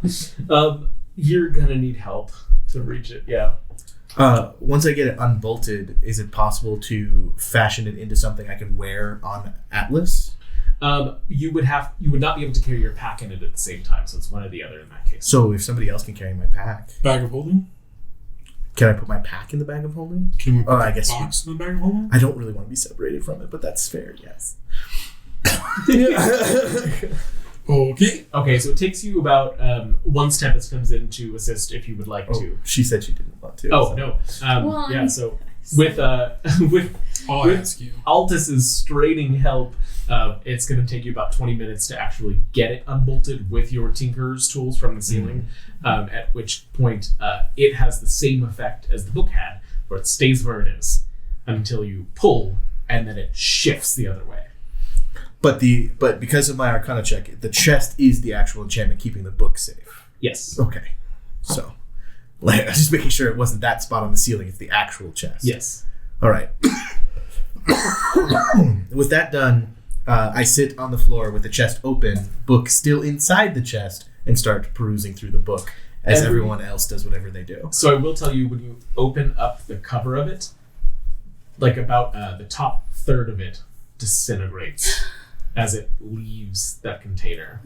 so... You're gonna need help to reach it. Yeah. Once I get it unbolted, is it possible to fashion it into something I can wear on Atlas? You would not be able to carry your pack in it at the same time, so it's one or the other in that case. So if somebody else can carry my pack, Bag of holding? can I put my pack in the bag of holding? Can we put I the guess box in the bag of holding? I don't really want to be separated from it, but that's fair, yes. Okay. Okay, so it takes you about once Tempest comes in to assist if you would like to. She said she didn't want to. Oh so. no. Well, Yeah. So with I'll With- ask you. Altus's straining help, it's going to take you about 20 minutes to actually get it unbolted with your Tinker's tools from the ceiling. At which point, it has the same effect as the book had, where it stays where it is until you pull, and then it shifts the other way. But because of my Arcana check, the chest is the actual enchantment keeping the book safe. Yes. Okay. So, I was just making sure it wasn't that spot on the ceiling. It's the actual chest. Yes. All right. With that done, I sit on the floor with the chest open, book still inside the chest, and start perusing through the book as everyone else does whatever they do. So I will tell you, when you open up the cover of it, like about the top third of it disintegrates as it leaves that container.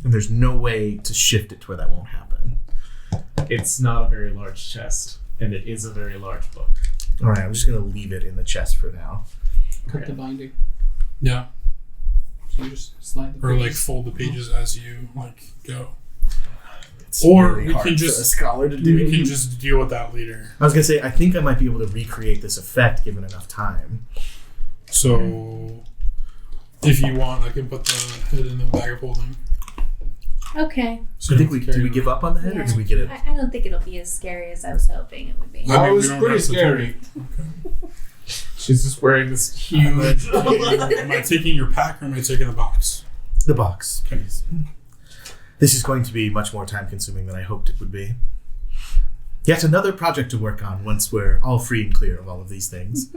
And there's no way to shift it to where that won't happen. It's not a very large chest, and it is a very large book. All right, I'm just going to leave it in the chest for now. Cut the binding. Yeah. So you just slide the Or like pages. fold the pages as you like go. It's Or really we hard can for just- a scholar to do. We can just deal with that later. I was going to say, I think I might be able to recreate this effect given enough time. So if you want, I can put the head in the bag of holding. Okay. So I think did we give up on the head, or did we get it? I don't think it'll be as scary as I was hoping it would be. I That mean, was we don't pretty have to scary. She's just wearing this huge... Am I taking your pack or am I taking the box? The box, Okay. please. This is going to be much more time-consuming than I hoped it would be. Yet another project to work on once we're all free and clear of all of these things.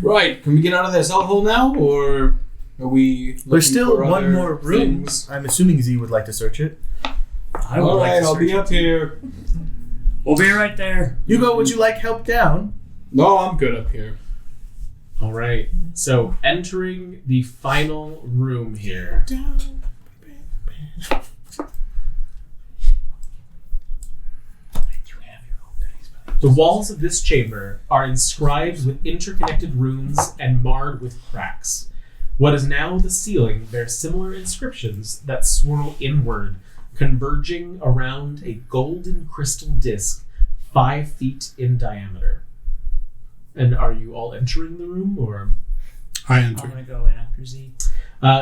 Right. Can we get out of this hellhole now, or are we? There's looking still for one other more room. things? I'm assuming Z would like to search it. I would All like right, to I'll be search up it. here. We'll be right there. Hugo, would you like help down? No, I'm good up here. All right. So entering the final room here. The walls of this chamber are inscribed with interconnected runes and marred with cracks. What is now the ceiling bears similar inscriptions that swirl inward, converging around a golden crystal disc 5 feet in diameter. And are you all entering the room, or? I I'm enter. gonna go in after Z.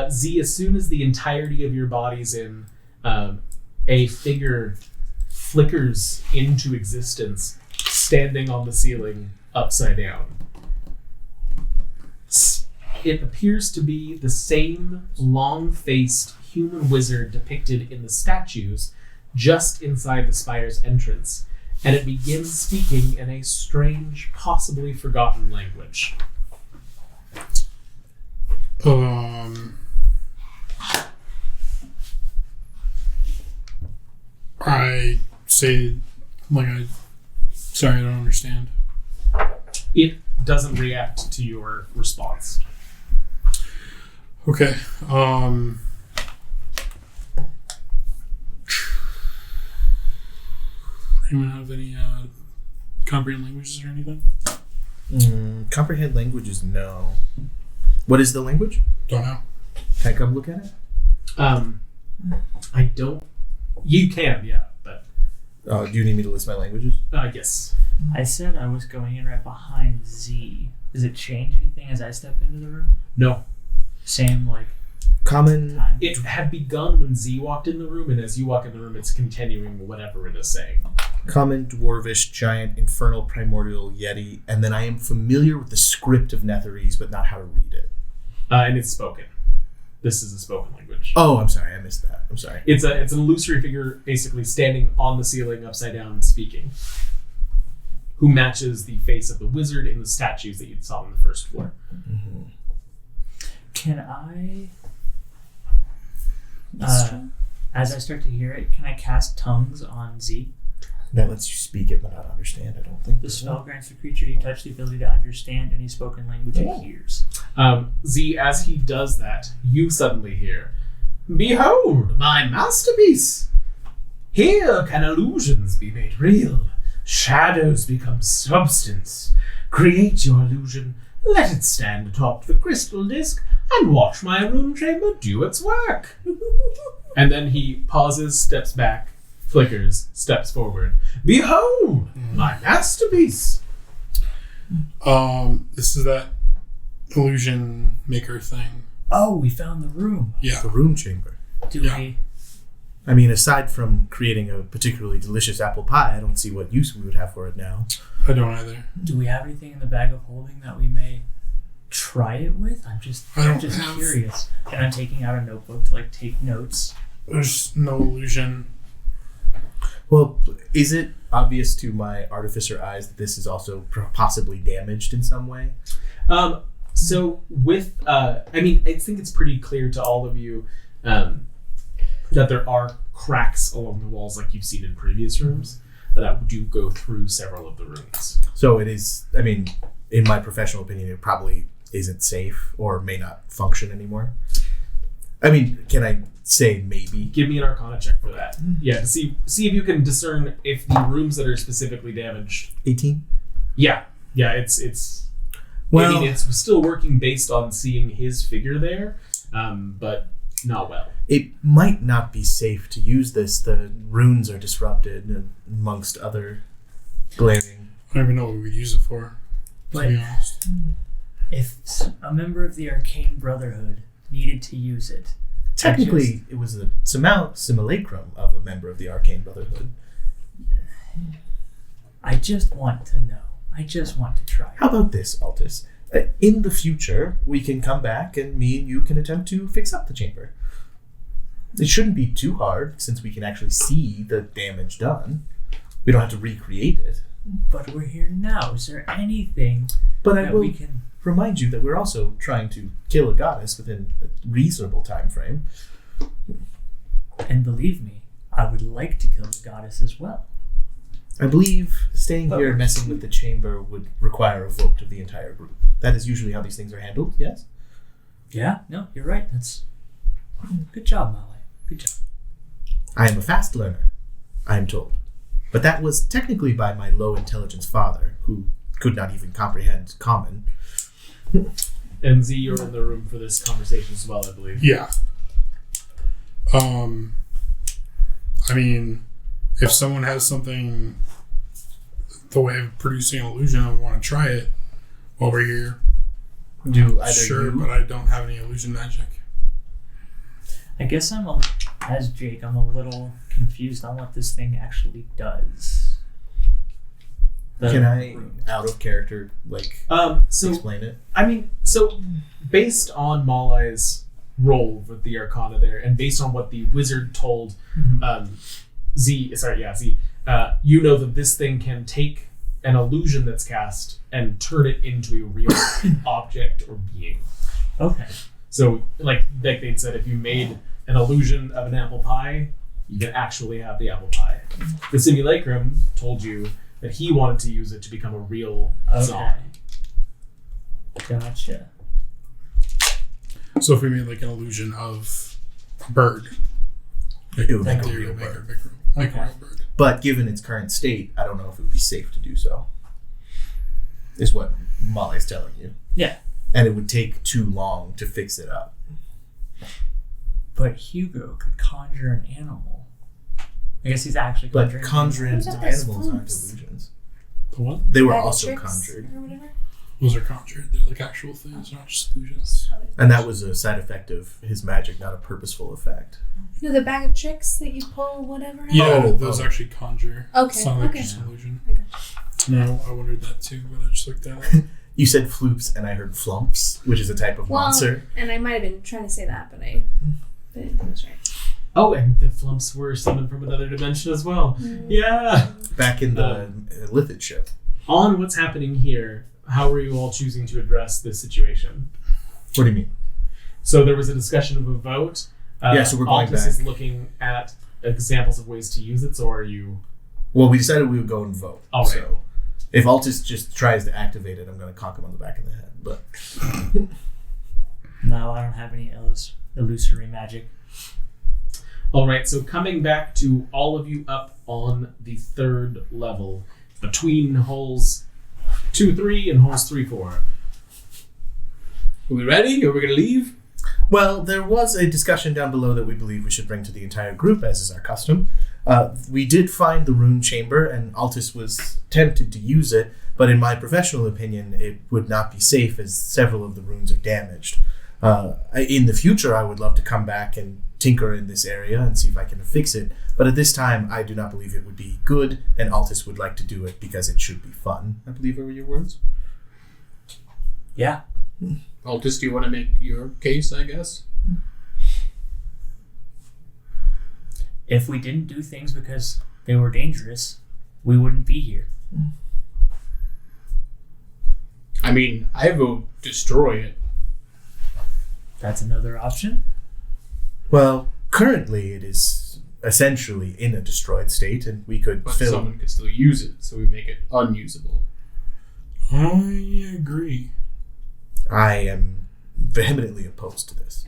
Z, as soon as the entirety of your body's in, a figure flickers into existence, standing on the ceiling, upside down. It appears to be the same long-faced human wizard depicted in the statues, just inside the spire's entrance, and it begins speaking in a strange, possibly forgotten language. I say, sorry, I don't understand. It doesn't react to your response. Okay. Anyone have any comprehend languages or anything? Comprehend languages, no. What is the language? Don't know. Can I come look at it? I don't. You can, yeah, but Oh, do you need me to list my languages? yes. I said I was going in right behind Z. Does it change anything as I step into the room? No. Same like Common. time. It had begun when Z walked in the room, and as you walk in the room, it's continuing whatever it is saying. Common, dwarvish, giant, infernal, primordial, yeti, and then I am familiar with the script of Netherese, but not how to read it. And it's spoken. This is a spoken language. Oh, I'm sorry, I missed that. I'm sorry. It's an illusory figure basically standing on the ceiling upside down speaking, who matches the face of the wizard in the statues that you saw on the first floor. Mm-hmm. Can I, as I start to hear it, can I cast tongues on Z? That lets you speak it but not understand, I don't think. The spell grants the creature you touch the ability to understand any spoken language it hears. Z, as he does that, you suddenly hear, "Behold, my masterpiece! Here can illusions be made real, shadows become substance. Create your illusion, let it stand atop the crystal disc, and watch my rune chamber do its work." And then he pauses, steps back, flickers, steps forward. "Behold, my masterpiece!" This is that illusion maker thing. Oh, we found the room. Yeah. The room chamber. Do Yeah. we? I mean, aside from creating a particularly delicious apple pie, I don't see what use we would have for it now. I don't either. Do we have anything in the bag of holding that we may try it with? I'm just have- curious. And I'm taking out a notebook to like take notes. There's no illusion. Well, is it obvious to my artificer eyes that this is also possibly damaged in some way? So with, I think it's pretty clear to all of you that there are cracks along the walls like you've seen in previous rooms that do go through several of the rooms. So it is, in my professional opinion, it probably isn't safe or may not function anymore. Can I say maybe? Give me an Arcana check for that. Yeah, to see if you can discern if the rooms that are specifically damaged. 18? Yeah, it's. Well, it's still working based on seeing his figure there, but not well. it might not be safe to use this. The runes are disrupted amongst other glaring. I don't even know what we'd use it for, to be honest. If a member of the Arcane Brotherhood needed to use it, Technically, it was a simulacrum of a member of the Arcane Brotherhood. I just want to know. I just want to try. How about this, Altus? In the future, we can come back and me and you can attempt to fix up the chamber. It shouldn't be too hard since we can actually see the damage done. We don't have to recreate it. But we're here now. Is there anything But I that will we can... remind you that we're also trying to kill a goddess within a reasonable time frame. And believe me, I would like to kill the goddess as well. I believe staying here messing with the chamber would require a vote of the entire group. That is usually how these things are handled, yes? Yeah, no, you're right. That's... Good job, Molly. Good job. I am a fast learner, I am told. But that was technically by my low intelligence father, who could not even comprehend common. And Z, you're in the room for this conversation as well, I believe. Yeah. If someone has something the way of producing an illusion and want to try it while we're here, Do either sure, you... but I don't have any illusion magic. I guess as Jake, I'm a little confused on what this thing actually does. Can I, out of character, So explain it? So based on Malai's role with the Arcana there, and based on what the wizard told Z, you know that this thing can take an illusion that's cast and turn it into a real object or being. Okay. So, like they'd said, if you made an illusion of an apple pie, you can actually have the apple pie. The simulacrum told you that he wanted to use it to become a real song. Gotcha. So if we made like an illusion of a bird, It would like make a there, real make bird. a real bird. But given its current state, I don't know if it would be safe to do so. Is what Molly's telling you. Yeah. And it would take too long to fix it up. But Hugo could conjure an animal. I guess he's actually But conjuring. conjuring What about those animals aren't flutes? illusions. The what? They were Bag of also tricks conjured. or whatever. Those are conjured. They're like actual things, not just illusions. And that was a side effect of his magic, not a purposeful effect. No, the bag of tricks that you pull, whatever. Yeah, Oh, those oh. actually conjure. Okay, It's not like okay. just an illusion. Okay. No, I wondered that too, but I just looked at it. You said floops, and I heard flumps, which is a type of Well, monster. and I might have been trying to say that, but I was right. Oh, and the flumps were summoned from another dimension as well. Yeah. Back in the Lithid ship. On what's happening here, how are you all choosing to address this situation? What do you mean? So there was a discussion of a vote. Yeah, so we're going Altus back. is looking at examples of ways to use it, so are you... Well, we decided we would go and vote. All right. So if Altus just tries to activate it, I'm going to conk him on the back of the head. But No, I don't have any illusory magic. All right, so coming back to all of you up on the third level, between holes 2-3 and holes 3-4. Are we ready? Are we gonna leave? Well, there was a discussion down below that we believe we should bring to the entire group, as is our custom. We did find the rune chamber, and Altus was tempted to use it, but in my professional opinion, it would not be safe as several of the runes are damaged. In the future, I would love to come back and tinker in this area and see if I can fix it, but at this time, I do not believe it would be good, and Altus would like to do it because it should be fun, I believe were your words. Yeah. Altus, do you want to make your case, I guess? If we didn't do things because they were dangerous, we wouldn't be here. I mean, I vote destroy it. That's another option. Well, currently it is essentially in a destroyed state, and we could But fill... someone could still use it, so we make it unusable. I agree. I am vehemently opposed to this.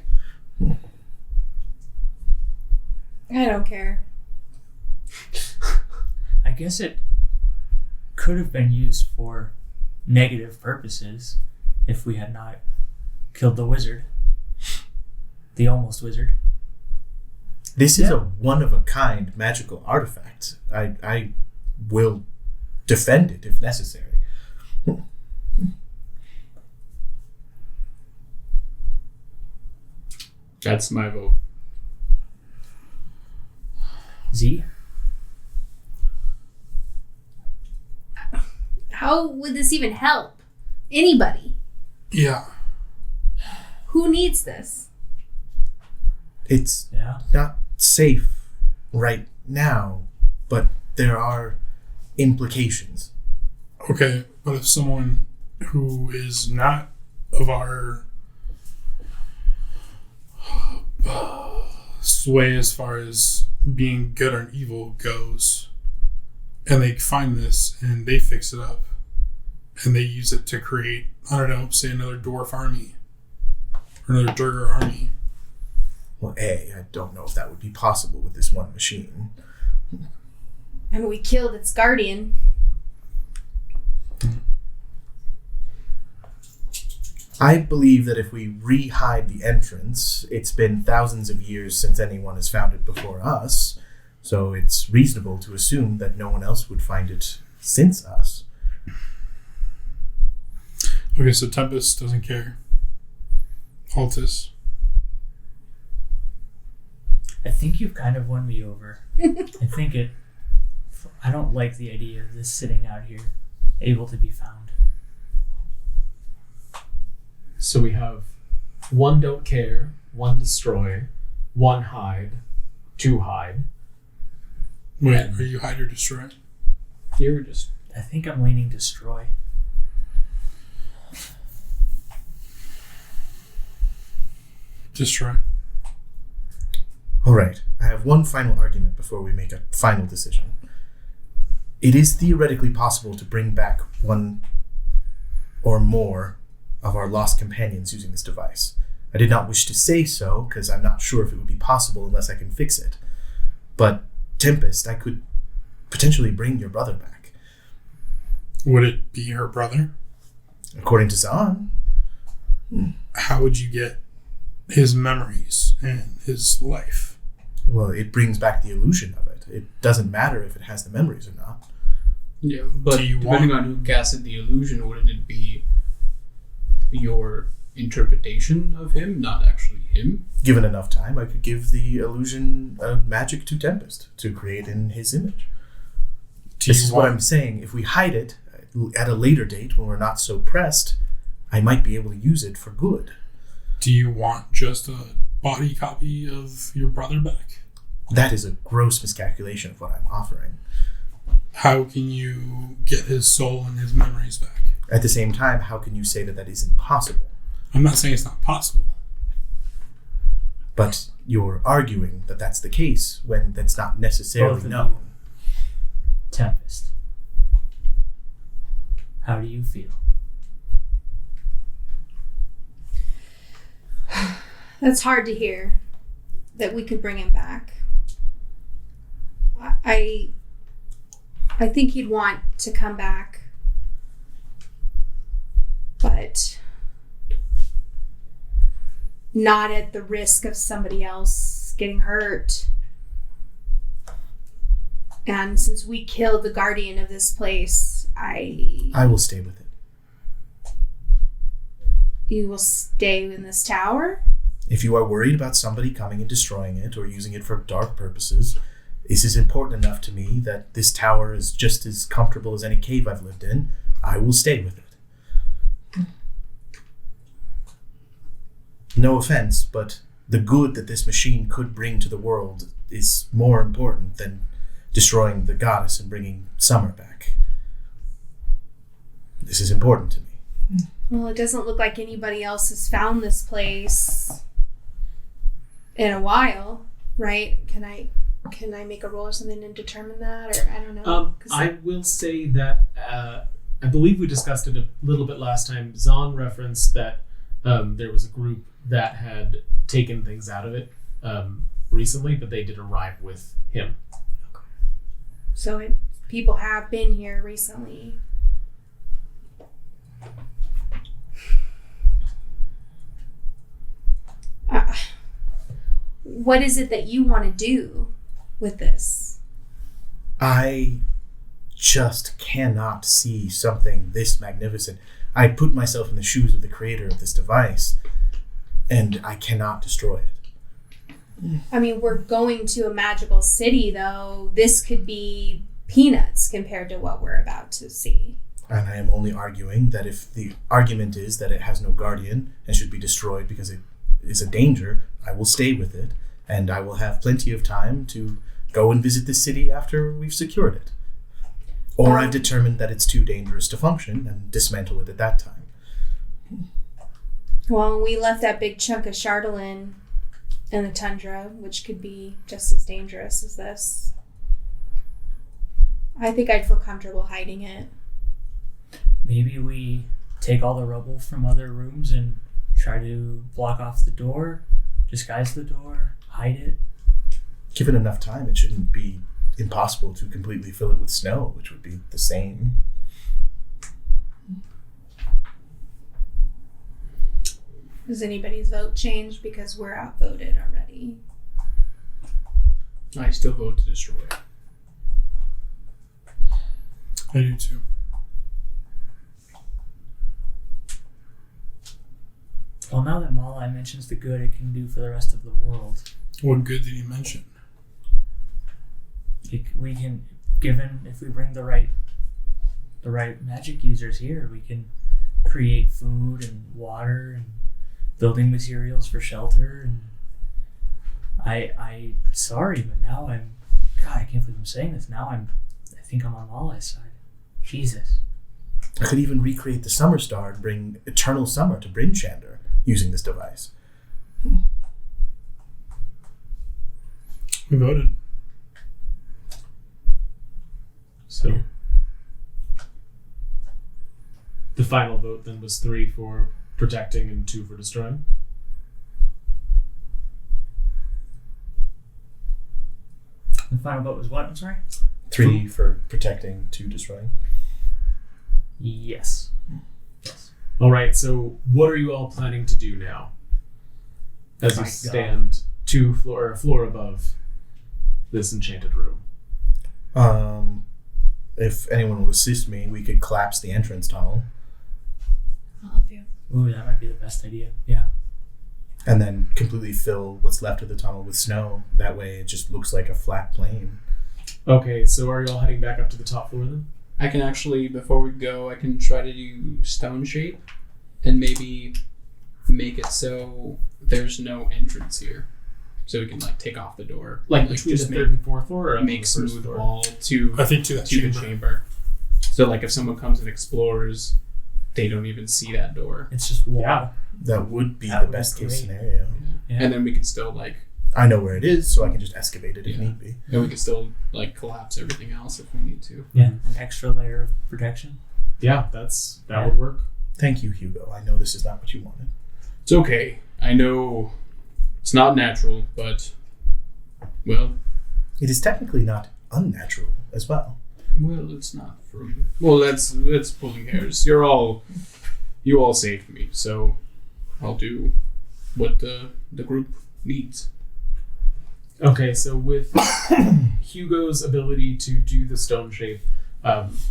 I don't care. I guess it could have been used for negative purposes if we had not killed the wizard. The almost wizard. This is a one-of-a-kind magical artifact. I will defend it if necessary. That's my vote. Z? How would this even help? Anybody? Yeah. Who needs this? It's Yeah. not safe right now, but there are implications. Okay, but if someone who is not of our sway as far as being good or evil goes, and they find this and they fix it up and they use it to create, I don't know, say another dwarf army or another Durgar army. Well, I don't know if that would be possible with this one machine. And we killed its guardian. I believe that if we re-hide the entrance, it's been thousands of years since anyone has found it before us, so it's reasonable to assume that no one else would find it since us. Okay, so Tempest doesn't care. Altus. I think you've kind of won me over. I don't like the idea of this sitting out here, able to be found. So we have 1 don't care, 1 destroy, 1 hide, 2 hide. Wait, are you hide or destroy? You were just... I think I'm leaning destroy. Destroy. All right, I have one final argument before we make a final decision. It is theoretically possible to bring back 1 or more of our lost companions using this device. I did not wish to say so, because I'm not sure if it would be possible unless I can fix it. But, Tempest, I could potentially bring your brother back. Would it be her brother? According to Zahn. How would you get his memories and his life? Well, it brings back the illusion of it. It doesn't matter if it has the memories or not. Yeah, but depending on who casted the illusion, wouldn't it be your interpretation of him, not actually him? Given enough time, I could give the illusion of magic to Tempest to create in his image. This is what I'm saying. If we hide it at a later date when we're not so pressed, I might be able to use it for good. Do you want just a body copy of your brother back? That is a gross miscalculation of what I'm offering. How can you get his soul and his memories back? At the same time, how can you say that that isn't possible? I'm not saying it's not possible. But you're arguing that that's the case when that's not necessarily Both of known. you. Tempest. How do you feel? That's hard to hear. That we could bring him back. I think he'd want to come back. But not at the risk of somebody else getting hurt. And since we killed the guardian of this place, I will stay with it. You will stay in this tower? If you are worried about somebody coming and destroying it or using it for dark purposes, this is important enough to me that this tower is just as comfortable as any cave I've lived in. I will stay with it. no offense, but the good that this machine could bring to the world is more important than destroying the goddess and bringing summer back. This is important to me. Well, it doesn't look like anybody else has found this place in a while, right? Can I make a roll or something and determine that, or I don't know? I will say that I believe we discussed it a little bit last time. Zahn referenced that there was a group that had taken things out of it recently, but they did arrive with him. So people have been here recently. What is it that you want to do with this? I just cannot see something this magnificent. I put myself in the shoes of the creator of this device, and I cannot destroy it. I mean, we're going to a magical city, though. This could be peanuts compared to what we're about to see. And I am only arguing that if the argument is that it has no guardian and should be destroyed because it is a danger, I will stay with it, and I will have plenty of time to go and visit the city after we've secured it. Or I've determined that it's too dangerous to function and dismantle it at that time. Well, we left that big chunk of Chardolin in the tundra, which could be just as dangerous as this. I think I'd feel comfortable hiding it. Maybe we take all the rubble from other rooms and try to block off the door, disguise the door, hide it. Given enough time, it shouldn't be impossible to completely fill it with snow, which would be the same. Does anybody's vote change because we're outvoted already? I still vote to destroy it. I do too. Well, now that Malai mentions the good it can do for the rest of the world, What good did he mention? we can, given if we bring the right magic users here, we can create food and water and building materials for shelter. And I sorry, but now God, I can't believe I'm saying this. Now I think I'm on Malai's side. Jesus. I could even recreate the summer star and bring eternal summer to Bryn Shander using this device. We voted. So the final vote then was 3 for protecting and 2 for destroying. The final vote was what? I'm sorry? 3 for protecting, 2 destroying. Yes. All right. So what are you all planning to do now? As you My stand a floor above this enchanted room. If anyone will assist me, we could collapse the entrance tunnel I'll help you. Ooh, that might be the best idea. Yeah. and then completely fill what's left of the tunnel with snow. That way it just looks like a flat plain. Okay. So are you all heading back up to the top floor then? I can actually, before we go, I can try to do stone shape and maybe make it so there's no entrance here. So we can take off the door. Like between the third and fourth floor, or up on make the first smooth floor? wall to I think to that the chamber. chamber. So if someone comes and explores, they don't even see that door. It's just wall. Yeah. That would be That the would be best case great. scenario. Yeah. And then we can still I know where it is, so I can just excavate it if Yeah. need be. and we can still collapse everything else if we need to. Yeah. An extra layer of protection. Yeah, that Yeah. would work. Thank you, Hugo. I know this is not what you wanted. It's okay. I know it's not natural, but well, It is technically not unnatural as well. it's not for me. Well, that's pulling hairs. You all saved me, so I'll do what the group needs. Okay, so with Hugo's ability to do the stone shape,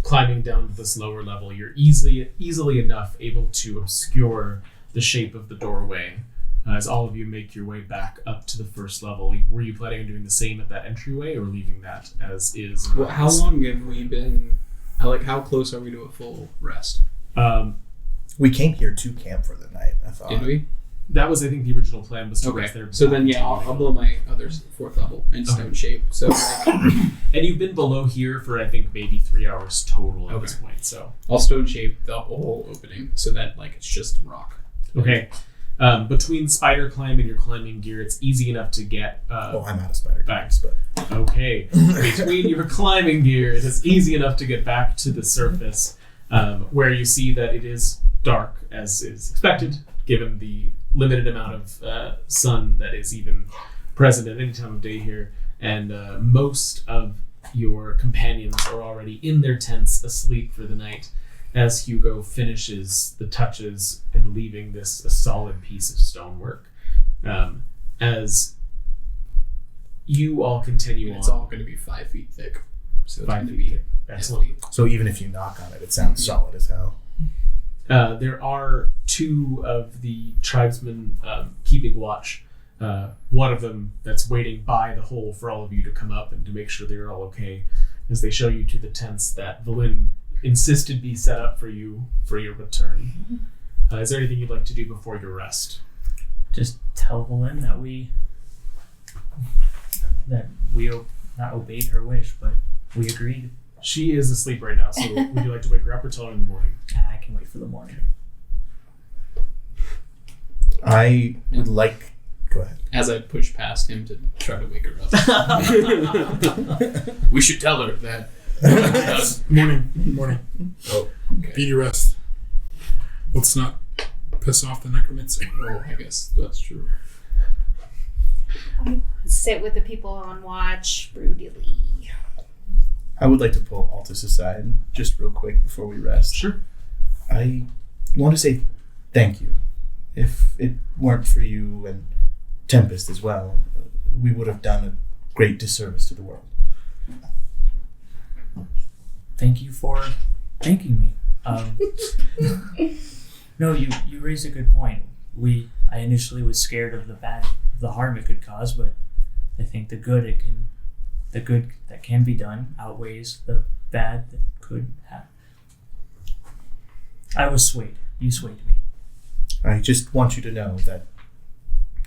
climbing down to this lower level, you're easily enough able to obscure the shape of the doorway as all of you make your way back up to the first level. Were you planning on doing the same at that entryway or leaving that as is? Well, how long have we been? How close are we to a full rest? We came here to camp for the night, I thought. Did we? That was, I think, the original plan was to Okay. rest there. So then, yeah, I'll blow my other 4th level in stone shape. So, like, And you've been below here for, I think, maybe 3 hours total at this point. So I'll stone shape the whole opening so that like it's just rock. okay. Between spider climb and your climbing gear, it's easy enough to get. I'm out of spider back. climbs, but Okay. Between your climbing gear, it is easy enough to get back to the surface, where you see that it is dark, as is expected, given the limited amount of sun that is even present at any time of day here. And most of your companions are already in their tents asleep for the night, as Hugo finishes the touches and leaving this a solid piece of stonework. As you all continue And on. it's all going to be 5 feet thick. So it's 5 going to feet be thick. Excellent. so even if you knock on it, it sounds solid as hell. There are 2 of the tribesmen keeping watch. One of them that's waiting by the hole for all of you to come up and to make sure they're all okay, as they show you to the tents that Valin insisted be set up for you for your return. Is there anything you'd like to do before your rest? Just tell Valin that we not obeyed her wish, but we agreed. She is asleep right now, so would you like to wake her up or tell her in the morning? I can wait for the morning. I would like. Go ahead. As I push past him to try to wake her up. We should tell her that. Morning. Oh, okay. Be your rest. Let's not piss off the necromancer. Oh, I guess that's true. Sit with the people on watch broodily. I would like to pull Altus aside just real quick before we rest. Sure. I want to say thank you. If it weren't for you and Tempest as well, we would have done a great disservice to the world. Thank you for thanking me. No, you raised a good point. I initially was scared of the harm it could cause, but I think the good that can be done outweighs the bad that could happen. I was swayed. You swayed me. I just want you to know that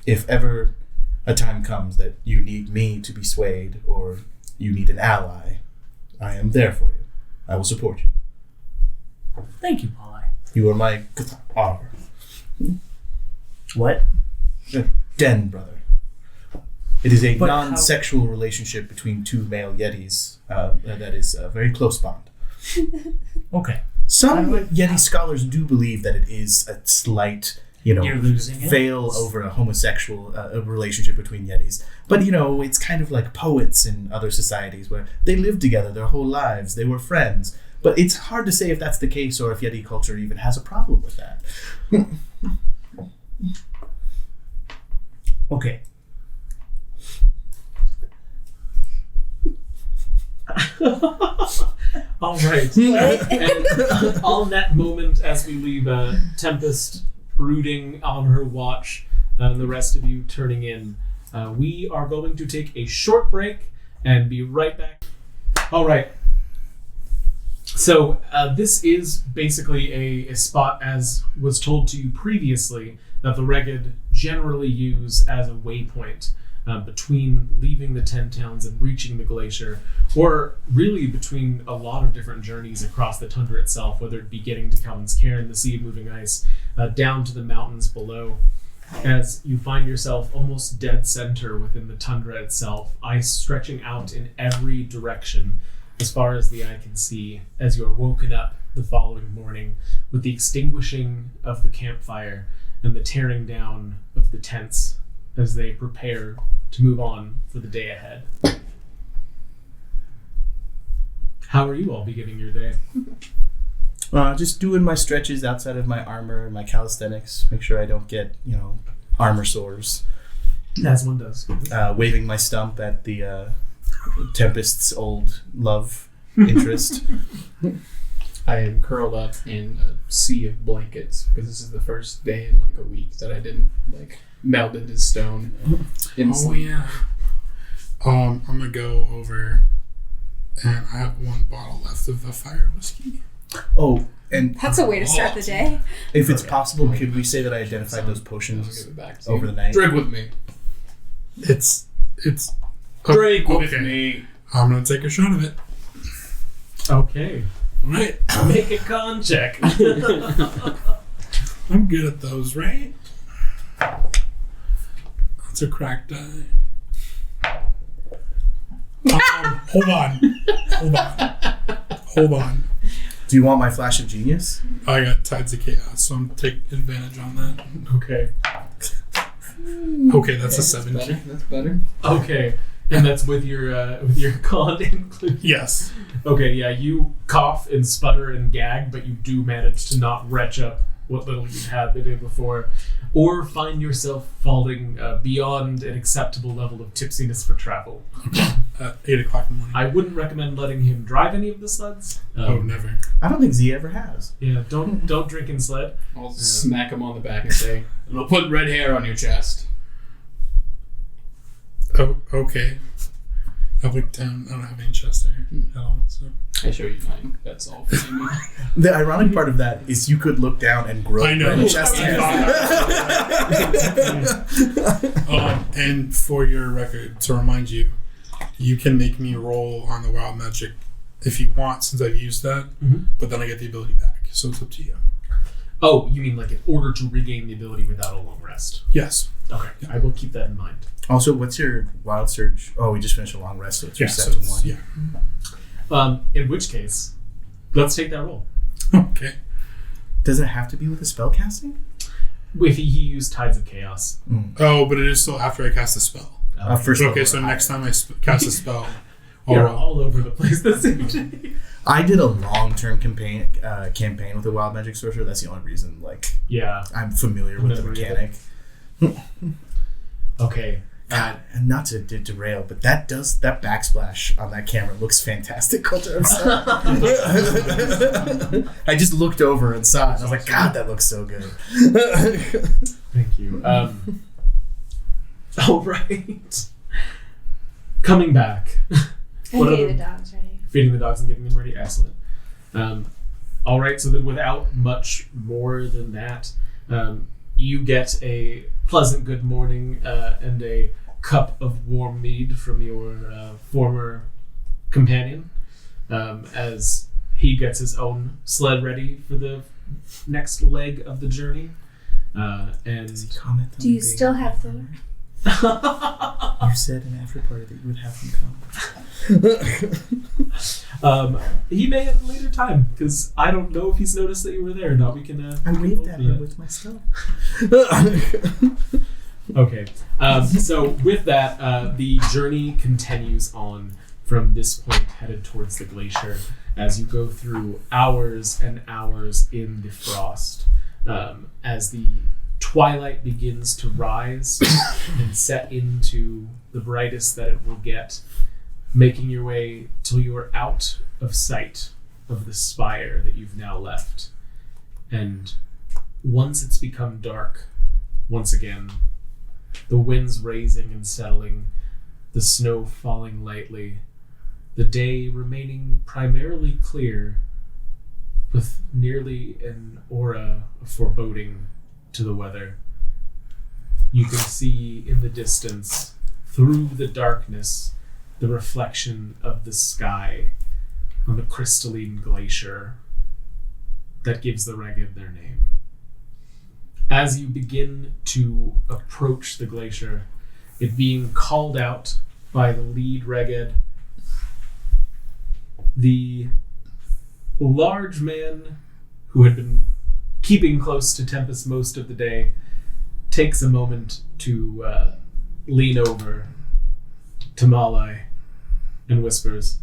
if ever a time comes that you need me to be swayed or you need an ally, I am there for you. I will support you. Thank you, Polly. You are my guitar. What? Den brother. It is a But non-sexual relationship between 2 male yetis that is a very close bond. Okay. Some Yeti scholars do believe that it is a slight, You're losing it. veil over a homosexual relationship between Yetis. But, it's kind of like poets in other societies where they lived together their whole lives. They were friends. But it's hard to say if that's the case or if Yeti culture even has a problem with that. Okay. All right. And on that moment, as we leave Tempest brooding on her watch, and the rest of you turning in, we are going to take a short break and be right back. All right. So this is basically a spot, as was told to you previously, that the reghed generally use as a waypoint between leaving the 10 towns and reaching the glacier, or really between a lot of different journeys across the tundra itself, whether it be getting to Kelvin's Cairn, the Sea of Moving Ice, down to the mountains below, as you find yourself almost dead center within the tundra itself, ice stretching out in every direction as far as the eye can see, as you are woken up the following morning with the extinguishing of the campfire and the tearing down of the tents as they prepare to move on for the day ahead. How are you all beginning your day? Just doing my stretches outside of my armor and my calisthenics. Make sure I don't get, armor sores. As one does. Waving my stump at the Tempest's old love interest. I am curled up in a sea of blankets because this is the first day in like a week that I didn't meld into stone in sleep. Yeah. I'm gonna go over, and I have 1 bottle left of the fire whiskey. Oh, And That's a way to start the day. if it's possible, could we say that I identified those I'll potions give it back to over you. the night? Drink with me. It's Drink with okay. me. I'm gonna take a shot of it. Okay. Right. Make a con check. I'm good at those, right? That's a cracked die. Hold on. Do you want my flash of genius? I got Tides of Chaos, so I'm take advantage on that. Okay. Okay, that's a That's 17. better. That's better. Okay. And that's with your con included. Yes. Okay, yeah, you cough and sputter and gag, but you do manage to not retch up what little you had the day before, or find yourself falling beyond an acceptable level of tipsiness for travel. At 8 o'clock in the morning. I wouldn't recommend letting him drive any of the sleds. Oh, never. I don't think Z ever has. Yeah, don't drink and sled. I'll smack him on the back and say, "It'll put red hair on your chest." Oh, okay. I look down. I don't have any chest hair at all. So I show you mine. That's all for me. The ironic part of that is you could look down and grow I know. red chest hair. And for your record, to remind you, you can make me roll on the wild magic if you want, since I've used that. Mhm. But then I get the ability back, so it's up to you. Oh, you mean like in order to regain the ability without a long rest? Yes. Okay, I will keep that in mind. Also, what's your wild surge? Oh, we just finished a long rest, so it's Yeah. reset So to it's, 1. yeah. In which case, let's take that roll. Okay. Does it have to be with a spell casting? If he used Tides of Chaos. Oh, but it is still after I cast a spell. First Okay, level so or next higher. time I cast a spell, I'll You're roll. all over the place this evening. I did a long-term campaign with a wild magic sorcerer. That's the only reason, Yeah. I'm familiar with the Menagerie. mechanic. Okay. God, and not to derail, but that backsplash on that camera looks fantastic. I just looked over and saw it. And I was like, God, that looks so good. Thank you. All right. Coming back. What Okay, other- the dog's ready. Feeding the dogs and getting them ready. Excellent. All right. So then, without much more than that, you get a pleasant good morning and a cup of warm mead from your former companion, as he gets his own sled ready for the next leg of the journey. Does he comment on Do you being- still have Thor? You said in after party that you would have him come. He may at a later time, because I don't know if he's noticed that you were there or not. We can. I we can waved roll at for him that. with my stuff. Okay. So with that, the journey continues on from this point, headed towards the glacier, as you go through hours and hours in the frost, as the twilight begins to rise and set into the brightest that it will get, making your way till you are out of sight of the spire that you've now left. And once it's become dark, once again, the winds raising and settling, the snow falling lightly, the day remaining primarily clear, with nearly an aura of foreboding to the weather. You can see in the distance, through the darkness, the reflection of the sky on the crystalline glacier that gives the reghed their name. As you begin to approach the glacier, it being called out by the lead reghed, the large man who had been keeping close to Tempest most of the day takes a moment to lean over to Malai and whispers,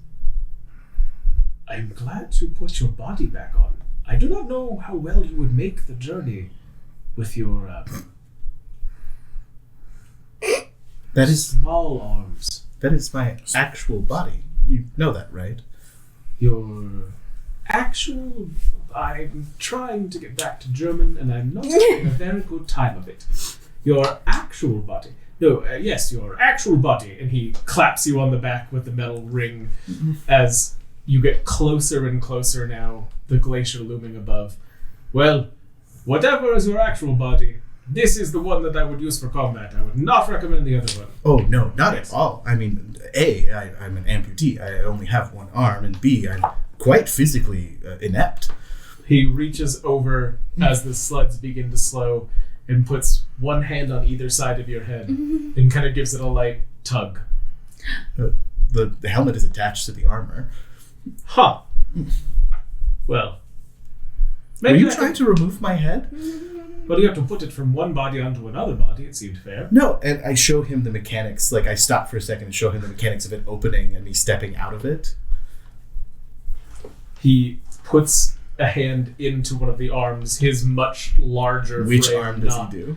"I am glad to put your body back on. I do not know how well you would make the journey with your That is small arms. my actual body. You know that, right? Your actual... I'm trying to get back to German, and I'm not having a very good time of it. Your actual body. No, yes, your actual body. And he claps you on the back with the metal ring as you get closer and closer now, the glacier looming above. Well, whatever is your actual body, this is the one that I would use for combat. I would not recommend the other one. Oh, no, not at all. I mean, A, I'm an amputee. I only have one arm. And B, I'm quite physically inept. He reaches over as the sleds begin to slow and puts one hand on either side of your head and kind of gives it a light tug. The helmet is attached to the armor. Huh. Well. Were you trying to remove my head? Well, you have to put it from one body onto another body. It seemed fair. No, and I show him the mechanics. Like, I stop for a second and show him the mechanics of it opening and me stepping out of it. He puts a hand into one of the arms, his much larger Which frame arm does not, he do?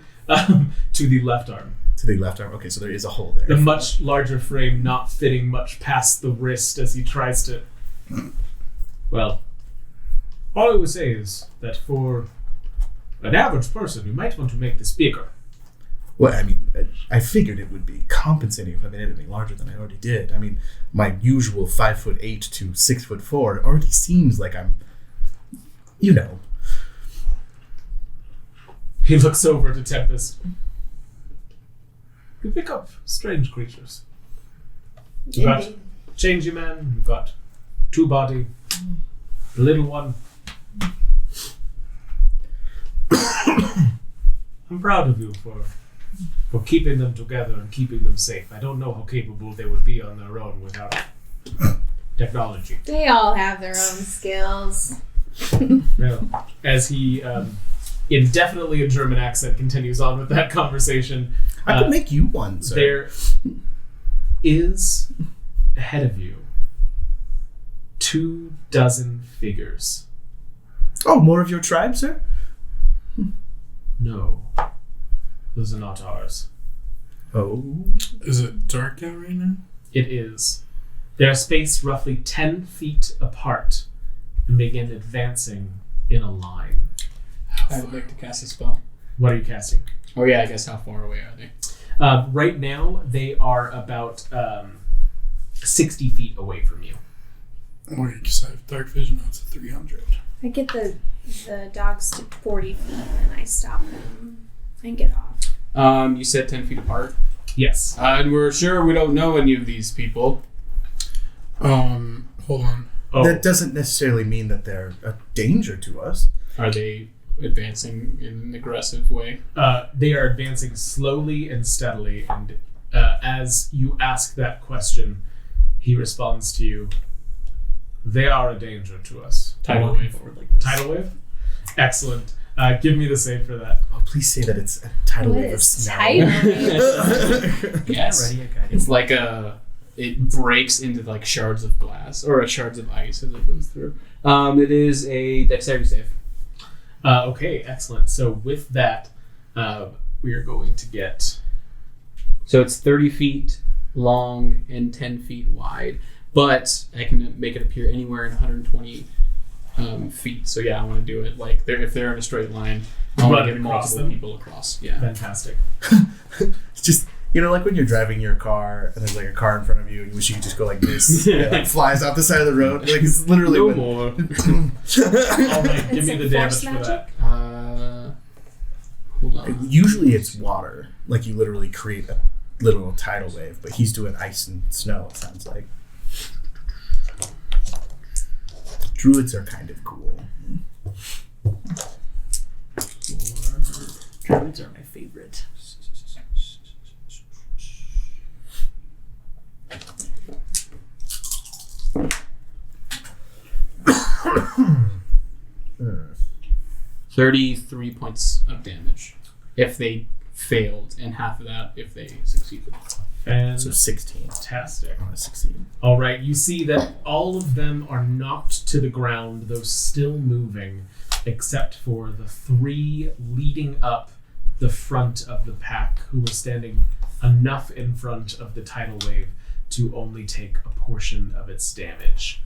to the left arm. To the left arm. Okay, so there is a hole there. The much larger frame not fitting much past the wrist as he tries to... Well, all I would say is that for an average person, you might want to make this bigger. Well, I mean, I figured it would be compensating if I made it any larger than I already did. I mean, my usual 5'8" to 6'4" already seems like I'm, you know. He looks over to Tempest. You pick up strange creatures. You've got Changey Man, you've got Two Body, the little one. I'm proud of you for keeping them together and keeping them safe. I don't know how capable they would be on their own without technology. They all have their own skills. Well, as he indefinitely in German accent continues on with that conversation, I could make you one, sir. there is ahead of you 24 figures. Oh, more of your tribe, sir? No, those are not ours. Oh. Is it dark out right now? It is. They are spaced roughly 10 feet apart and begin advancing in a line. I would like to cast a spell. What are you casting? Oh yeah, I guess how far away are they? Right now, they are about 60 feet away from you. Wait, because I have dark vision out to 300. I get the dogs to 40 feet and I stop them and get off. You said 10 feet apart. Yes. And we're sure we don't know any of these people. Hold on. Oh, That doesn't necessarily mean that they're a danger to us. Are they advancing in an aggressive way? they are advancing slowly and steadily, and as you ask that question, he responds to you, they are a danger to us. Tidal Walking wave. forward like this. Tidal wave? Excellent. Give me the save for that. Oh, please say that it's a tidal What wave of is snow. tidal wave? Yes. Already a guidance. It's like it breaks into like shards of glass or shards of ice as it goes through. It is a dexterity save. Okay, excellent. So with that, we are going to get... So it's 30 feet long and 10 feet wide, but I can make it appear anywhere in 120 feet. So yeah, I want to do it like if they're in a straight line, I want Run to get across multiple them? people across. Yeah. Fantastic. It's just, you know, like when you're driving your car and there's like a car in front of you and you wish you could just go like this. And it like flies off the side of the road. Like it's literally No when- more. All right, give It's me like the damage force for magic? that. Hold on. Usually it's water. Like you literally create a little tidal wave, but he's doing ice and snow, it sounds like. Druids are kind of cool. Druids are my favorite. Hmm. 33 points of damage if they failed, and half of that if they succeeded. So 16. Fantastic. I want to succeed. All right, you see that all of them are knocked to the ground, though still moving, except for the 3 leading up the front of the pack, who were standing enough in front of the tidal wave to only take a portion of its damage.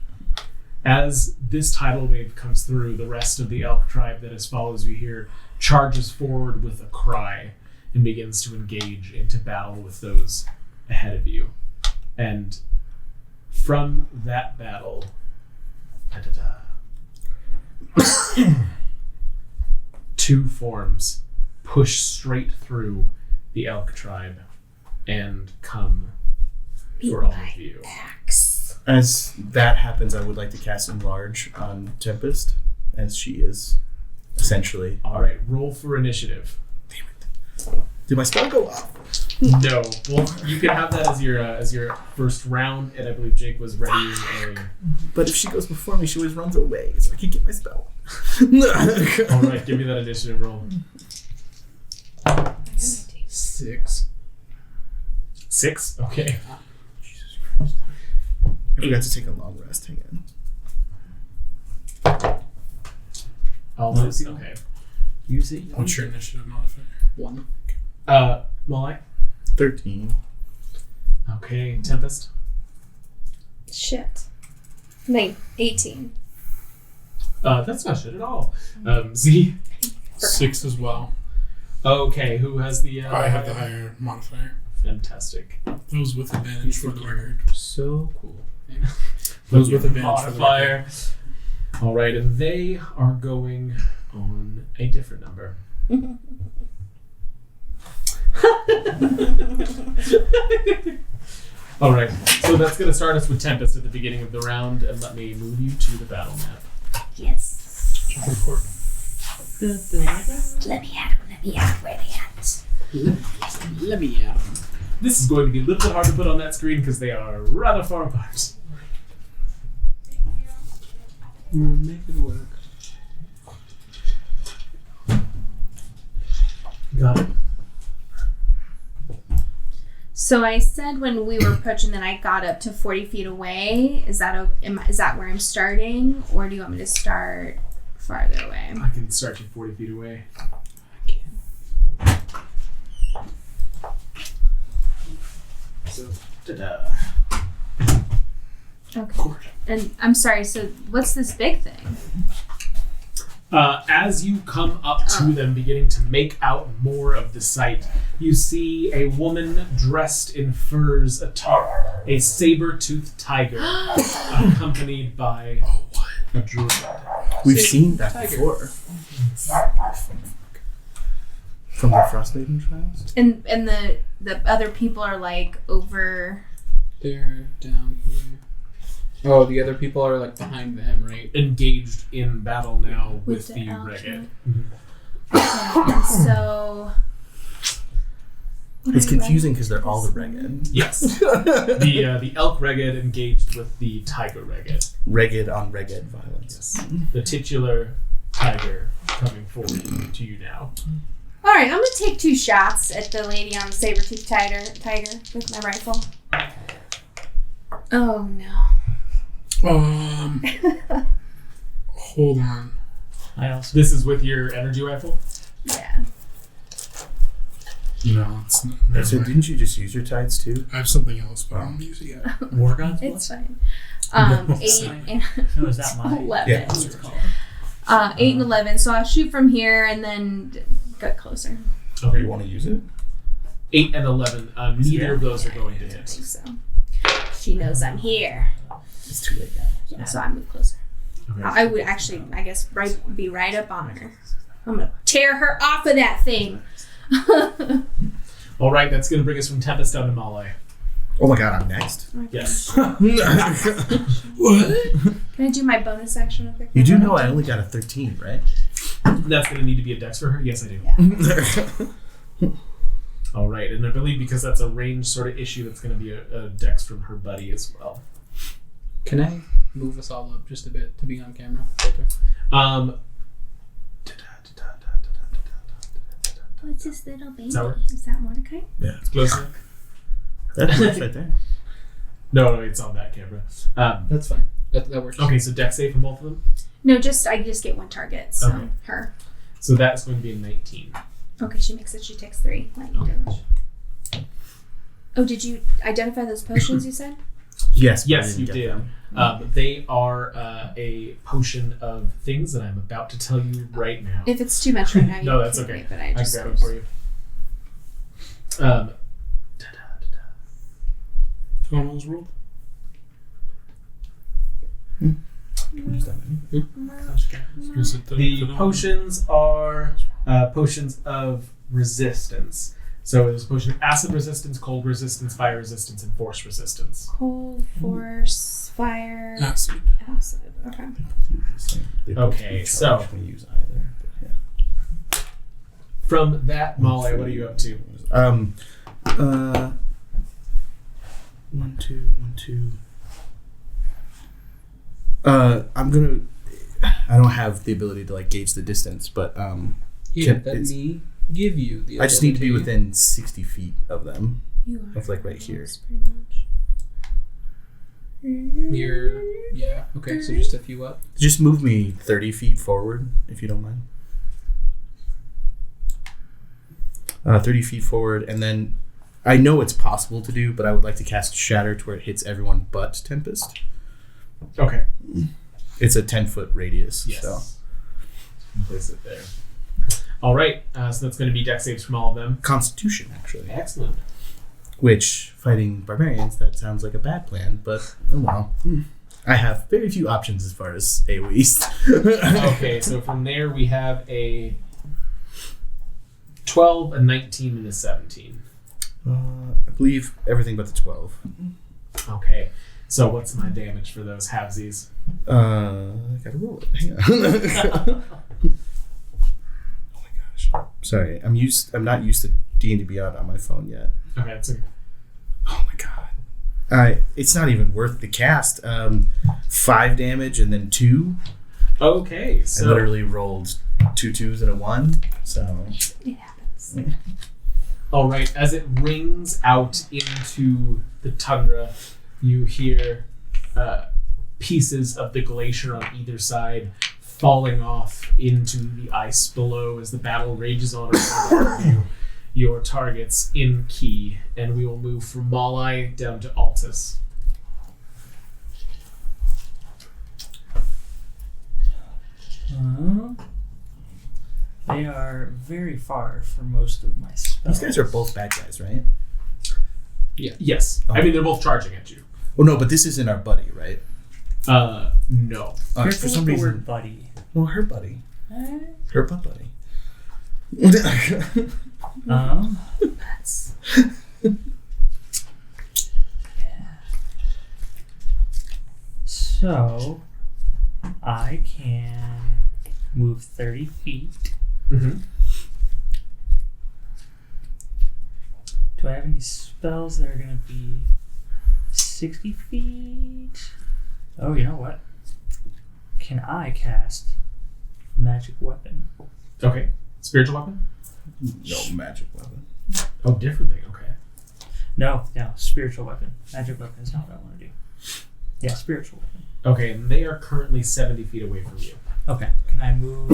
As this tidal wave comes through, the rest of the elk tribe that follows you here charges forward with a cry and begins to engage into battle with those ahead of you. And from that battle, Two forms push straight through the elk tribe and come for all of you. As that happens, I would like to cast Enlarge on Tempest, as she is essentially. All right, roll for initiative. Did my spell go up? No. Well, you can have that as your first round, and I believe Jake was ready. But if she goes before me, she always runs away, so I can get my spell. All right, give me that initiative roll. 6. 6. Okay. Jesus Christ. I forgot to take a long rest. Hang on. Almost. Okay. Use it. What's your initiative modifier? 1. Molly. 13. Okay. Tempest. Shit. 18. That's not shit at all. Z. 6 as well. Okay. Who has the? I have the higher modifier. Fantastic. Those with advantage for the record. So cool. Those with advantage for the Modifier. record. All right, and they are going on a different number. All right, so that's going to start us with Tempest at the beginning of the round, and let me move you to the battle map. Yes. Report. Let me at where they at. Let me out. This is going to be a little bit hard to put on that screen because they are rather far apart. Make it work. Got it. So I said when we were approaching that I got up to 40 feet away. Is that where I'm starting, or do you want me to start farther away? I can start you 40 feet away. So, ta-da. Okay. And I'm sorry. So what's this big thing? As you come up to them, beginning to make out more of the sight, you see a woman dressed in furs atop a saber-toothed tiger, accompanied by a druid. We've seen that before. From the Frostmaiden trials? And the other people are like over. They're down here. Oh, the other people are like behind them, right? Engaged in battle now with the the elk, reghed. And so. It's confusing because they're all the reghed. Yes. The elk reghed engaged with the tiger reghed. Reghed on reghed violence. Yes. The titular tiger coming forward to you now. All right, I'm gonna take 2 shots at the lady on the saber-toothed tiger with my rifle. Oh no. Hold on. I also. This is with your energy rifle? Yeah. No, it's not. So Never mind. didn't you just use your tides too? I have something else, but I don't use it yet. War God's It's Blood? fine. No, 8 it's and No, is that mine? 11. Yeah. That's what it's called. 8 and 11. So I'll shoot from here and then get closer. Okay. You want to use it? 8 and 11. Neither of those are going to I hit. think so. She knows I'm here, It's too late now. so I move closer. Okay. I would actually, I guess, be right up on her. I'm gonna tear her off of that thing. All right, that's going to bring us from Tempest down to Malay. Oh my god, I'm next. Yes. What? Can I do my bonus action real quick? You do know I only got a 13, right? That's going to need to be a dex for her? Yes, I do. Yeah. All right, and I believe because that's a range sort of issue, that's going to be a dex from her buddy as well. Can I move us all up just a bit to be on camera? Filter? What's this little baby? Sour? Is that Mordecai? Yeah. It's closer. That works right there. No, it's on that camera. That's fine. That works. Okay, so dex save from both of them. No, I just get 1 target. So Okay. her. So that's going to be a 19. Okay, she makes it. She takes 3 lightning damage. Oh, did you identify those potions you said? Yes, but I Yes, didn't you get did. them. They are a potion of things that I'm about to tell you right now. If it's too much right now, you No, that's can okay. wait, but I I just grab it for you. Almost rolled. Use that many. Is it The potions are potions of resistance. So there's a potion of acid resistance, cold resistance, fire resistance, and force resistance. Cold, force, fire, acid? acid. Okay. They both Okay, recharge so- when you use either. But yeah. From that, Molly, what are you up to? 1, 2, 1, 2. I'm gonna. I don't have the ability to like gauge the distance, but Here, Can- let it's- me give you the I just need to be ability. within 60 feet of them. You are. That's like right here. That's pretty much. You're, yeah, okay, so just a few up. Just move me 30 feet forward, if you don't mind. 30 feet forward, and then I know it's possible to do, but I would like to cast Shatter to where it hits everyone but Tempest. Okay. It's a 10-foot radius. Yes. So Place it there. All right. So that's going to be dex saves from all of them. Constitution, actually. Excellent. Which, fighting barbarians, that sounds like a bad plan, but oh well. I have very few options as far as AoEs. Okay, so from there we have a 12, a 19, and a 17. I believe everything but the 12. Okay. So what's my damage for those halvesies? I gotta roll it. Hang on. Oh my gosh. Sorry, I'm not used to D&D Beyond on my phone yet. Okay, that's a... Oh my god. It's not even worth the cast. 5 damage and then 2. Okay, I so... literally rolled 2 2s and a 1. So It happens. All right, as it rings out into the tundra, you hear pieces of the glacier on either side falling off into the ice below as the battle rages on around you. Your targets in key, and we will move from Malai down to Altus. They are very far for most of my spells. these guys are both bad guys, right? Yes, I mean they're both charging at you. Oh no, but this isn't our buddy, right? No. Careful For some with the reason. word buddy. Well, her buddy. Eh? Her butt buddy. That's So, I can move 30 feet. Mm-hmm. Do I have any spells that are going to be 60 feet? Oh, you know what? Can I cast Magic Weapon? Okay. Spiritual weapon? No magic weapon. Oh, different thing. Okay. No, Spiritual Weapon. Magic Weapon is not what I want to do. Yeah, Spiritual Weapon. Okay, and they are currently 70 feet away from you. Okay, can I move?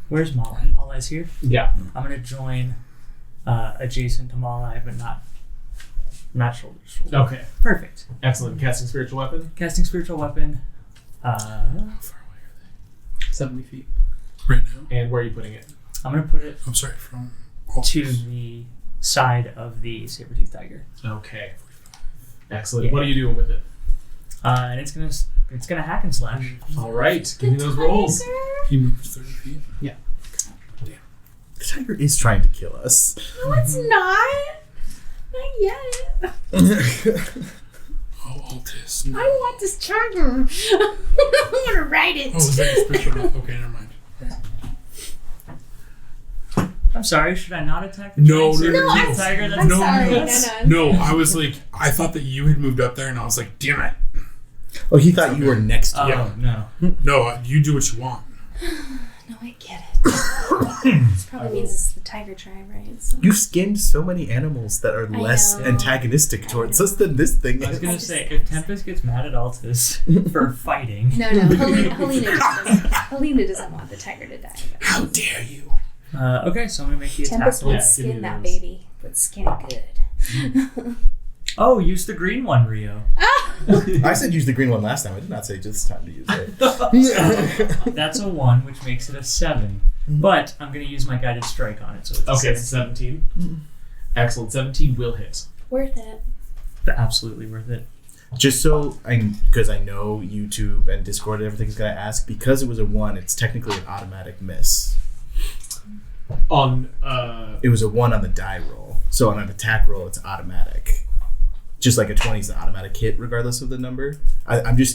Where's Malai? Malai's here? Yeah. I'm going to join adjacent to Malai, but not shoulder to shoulder. Okay. Perfect. Excellent. Casting spiritual weapon. Casting Spiritual Weapon. How far away are 70 feet. they? Right now? And where are you putting it? I'm going to put it I'm sorry, from to the side of the saber-toothed tiger. Okay. Excellent. Yeah. What are you doing with it? And it's gonna hack and slash. All right. Give me those rolls. He moves 30 feet. The tiger is trying to kill us. No, it's not. Not yet. Oh, Altis. I want this charger. I want to ride it. Oh, is that your special enough? Okay, never mind. I'm sorry, should I not attack the No, giant no, saber-toothed I'm- tiger? That's I'm No, sorry. no. No, I was like, I thought that you had moved up there, and I was like, damn it. Oh, he thought you were next to Oh, him. no. No, you do what you want. No, I get it. This probably means it's the tiger tribe, right? So. You've skinned so many animals that are I less know. antagonistic I towards know. us than this thing I was is. gonna say, if Tempest gets mad at Altus for fighting, No, Helena doesn't want the tiger to die. How dare you? okay, so I'm gonna make the attack. Tempest Yeah, would give me skin that those. baby, but skin it good. Oh, use the green one, Rio. I said use the green one last time. I did not say just time to use it. That's a 1, which makes it a 7. But I'm gonna use my guided strike on it, so it's a Okay, 17. 17. Excellent. 17 will hit. Worth it. absolutely worth it. Just so because I know YouTube and Discord and everything's gonna ask, because it was a 1, it's technically an automatic miss. It was a 1 on the die roll, so on an attack roll it's automatic. Just like a 20 is an automatic hit regardless of the number.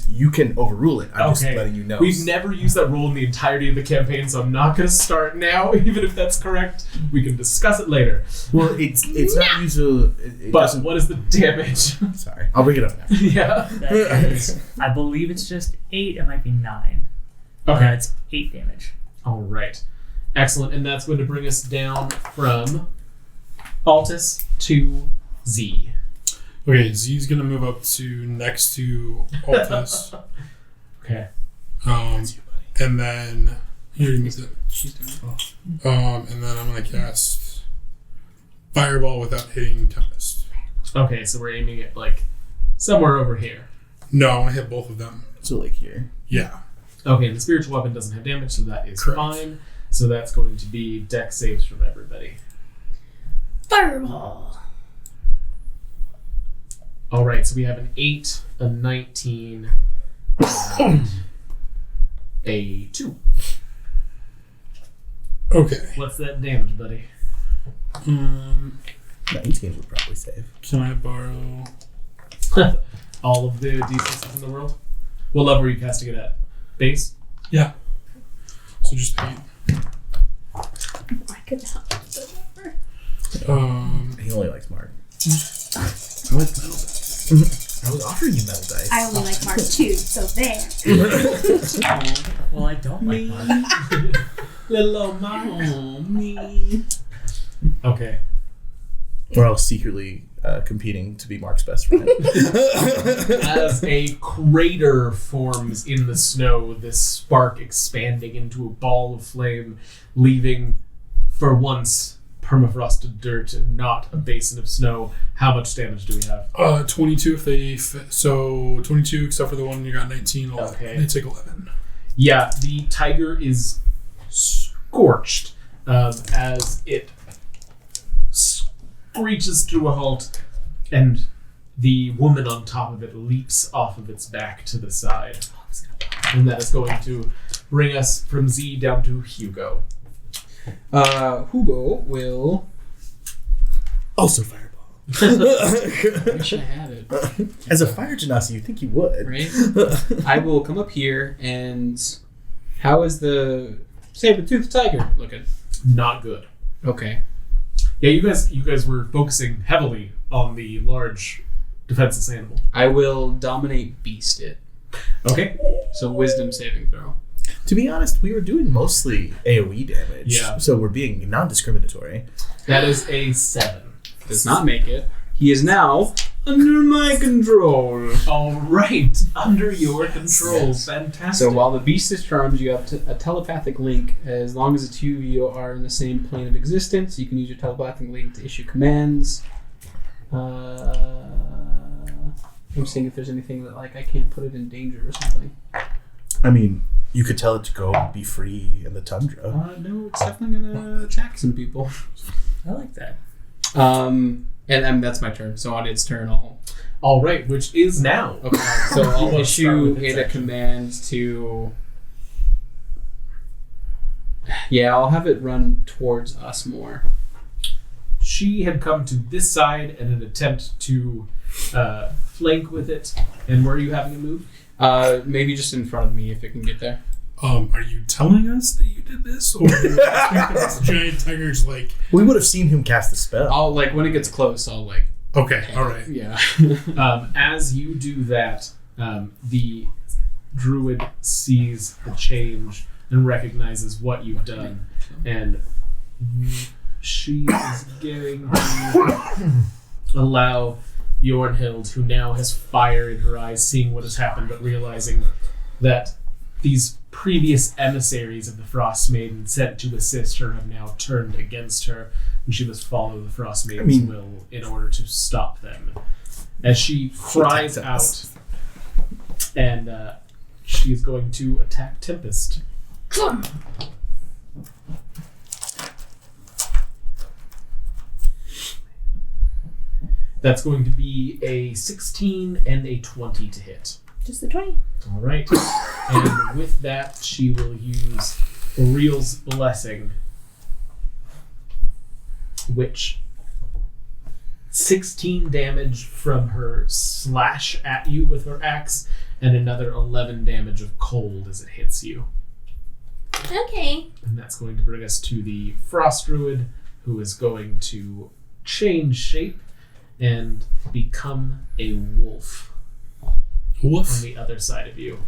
You can overrule it. I'm just letting you know. We've never used that rule in the entirety of the campaign, so I'm not going to start now, even if that's correct. We can discuss it later. Well, it's not usual. But what is the damage? Sorry, I'll bring it up now. Yeah. That is, I believe it's just 8. It might be 9. Okay. It's 8 damage. All right. Excellent. And that's going to bring us down from Altus to Z. Okay, Z's gonna move up to next to Altus. Okay. And then he already moved it. And then I'm gonna cast Fireball without hitting Tempest. Okay, so we're aiming at like somewhere over here. No, I want to hit both of them. So like here. Yeah. Okay, the spiritual weapon doesn't have damage, so that is Correct. fine. So that's going to be dex saves from everybody. Fireball. All right, so we have an 8, a 19, and a 2. Okay. What's that damage, buddy? 19 would probably save. Can I borrow? All of the d6s in the world? What level are you casting it at? Base? Yeah. So just 8. I could help. He only likes Mark. I like metal dice. I was offering you metal dice. I only like Mark too, so there. Well, I don't like mine. Little old mommy. Okay. We're all secretly competing to be Mark's best friend. As a crater forms in the snow, this spark expanding into a ball of flame, leaving, for once, permafrosted dirt and not a basin of snow. How much damage do we have? 22 if they fit. So 22 except for the one you got 19. 11. Okay. They take 11. Yeah, the tiger is scorched as it screeches to a halt, and the woman on top of it leaps off of its back to the side. And that is going to bring us from Z down to Hugo. Hugo will. Also fireball. I wish I had it. As a fire genasi, you'd think you would. Right? I will come up here and. How is the saber-toothed tiger looking? Not good. Okay. Yeah, you guys were focusing heavily on the large defenseless animal. I will dominate beast it. Okay. So wisdom saving throw. To be honest, we were doing mostly AoE damage. Yeah. So we're being non-discriminatory. That is a 7. Does not make it. He is now under my control. All right, under your control. Yes. Fantastic. So while the beast is charmed, you have a telepathic link. As long as the two of you are in the same plane of existence, you can use your telepathic link to issue commands. I'm seeing if there's anything that I can't put it in danger or something. I mean, you could tell it to go be free in the tundra. No, it's definitely gonna attack some people. I like that. And that's my turn. So on its turn, I'll. All right, which is now. Okay, so I'll wanna start issue with its a action. command to. Yeah, I'll have it run towards us more. She had come to this side in an attempt to flank with it. And where are you having it move? Maybe just in front of me if it can get there. Are you telling us that you did this? Or this giant tiger's like... We would have seen him cast the spell. I'll when it gets close, I'll Okay, alright. Yeah. As you do that, the druid sees the change and recognizes what you've done. And she is going to allow Bjornhild, who now has fire in her eyes, seeing what has happened, but realizing that these previous emissaries of the Frostmaiden sent to assist her have now turned against her, and she must follow the Frostmaiden's will in order to stop them. As she cries out, and she is going to attack Tempest. That's going to be a 16 and a 20 to hit. Just the 20. All right. And with that, she will use Uriel's Blessing, which 16 damage from her slash at you with her axe, and another 11 damage of cold as it hits you. Okay. And that's going to bring us to the Frost Druid, who is going to change shape and become a wolf Woof. on the other side of you.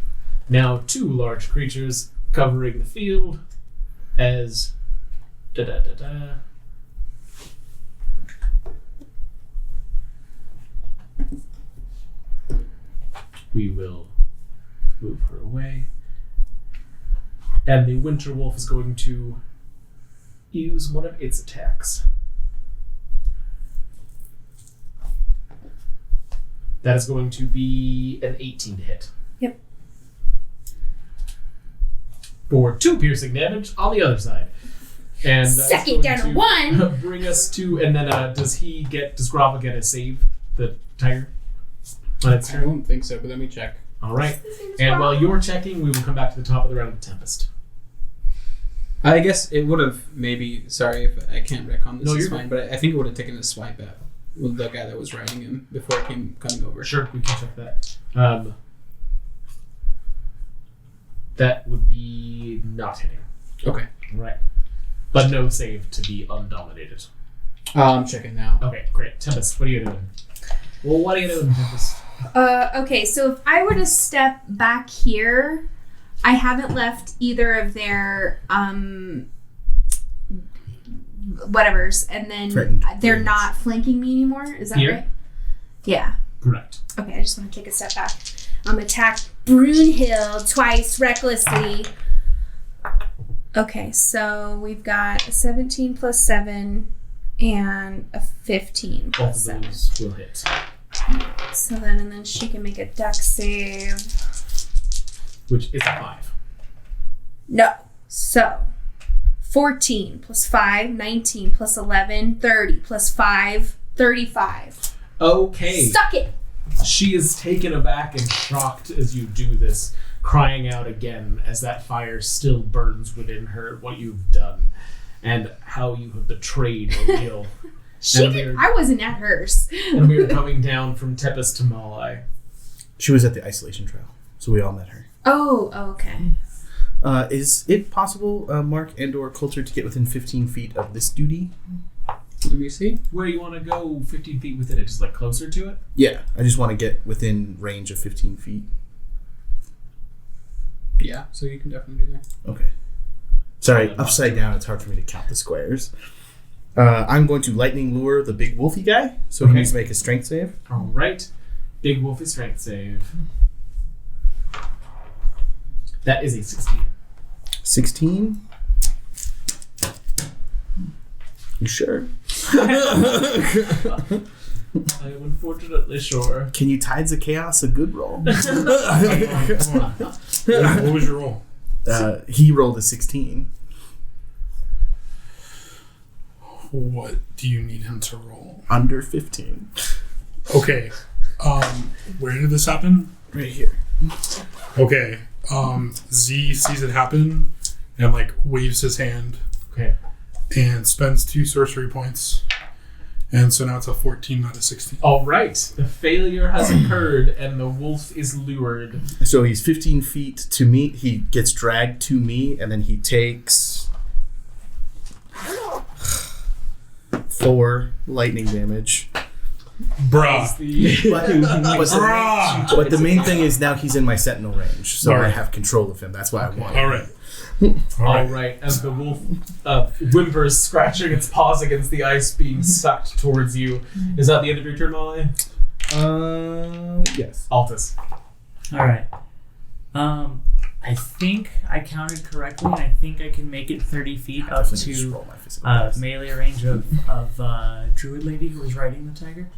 Now 2 large creatures covering the field as we will move her away. And the Winter Wolf is going to use one of its attacks. That is going to be an 18 to hit. Yep. For 2 piercing damage on the other side. And Suck it down to 1. Bring us to, and then does Grava get a save, the tiger? On its I turn? don't think so, but let me check. All right. And while you're checking, we will come back to the top of the round of the Tempest. I guess it would have maybe. Sorry if I can't recon this. No, It's you're fine, but I think it would have taken a swipe at the guy that was riding him before it came coming over. Sure, we can check that. That would be not hitting. Okay. Right. But no save to be undominated. I'm checking now. Okay, great. Tempest, what are you doing? Well, what are you doing, Tempest? Okay, so if I were to step back here, I haven't left either of their whatevers, and then Threatened they're range. not flanking me anymore. Is that Here? right? Yeah. Correct. Okay, I just want to take a step back. Attack Brunhild twice recklessly. Okay, so we've got a 17 plus 7 and a 15 Both plus of 7. those will hit. So then she can make a dex save. Which is a 5. No. So 14 plus 5, 19 plus 11, 30 plus 5, 35. Okay. Suck it! She is taken aback and shocked as you do this, crying out again as that fire still burns within her, what you've done, and how you have betrayed O'Neill. I wasn't at hers. And we are coming down from Tepes to Malai. She was at the isolation trail, so we all met her. Oh, okay. Is it possible, Mark and/or Coulter, to get within 15 feet of this duty? Let me see. Where you want to go 15 feet within it? Just like closer to it? Yeah, I just want to get within range of 15 feet. Yeah, so you can definitely do that. Okay. Sorry, upside down, it's hard for me to count the squares. I'm going to lightning lure the big wolfy guy, so he Okay. needs to make a strength save. All right. Big Wolfy strength save. That is a 16. 16. You sure? I am unfortunately sure. Can you Tides of Chaos a good roll? Come on. What was your roll? He rolled a 16. What do you need him to roll? Under 15. Okay. Where did this happen? Right here. Okay. Z sees it happen and like waves his hand Okay. and spends 2 sorcery points. And so now it's a 14, not a 16. All right. The failure has occurred, and the wolf is lured. So he's 15 feet to me. He gets dragged to me, and then he takes 4 lightning damage. Bruh. As the- But the main thing is now he's in my sentinel range, so I Alright. have control of him. That's why I want All him. right. All right. As the wolf whimpers, scratching its paws against the ice, being sucked towards you. Is that the end of your turn, Molly? Yes. Altus. All right. I think I counted correctly, and I think I can make it 30 feet up Definitely just to roll my physical dice. melee range of Druid Lady who was riding the tiger.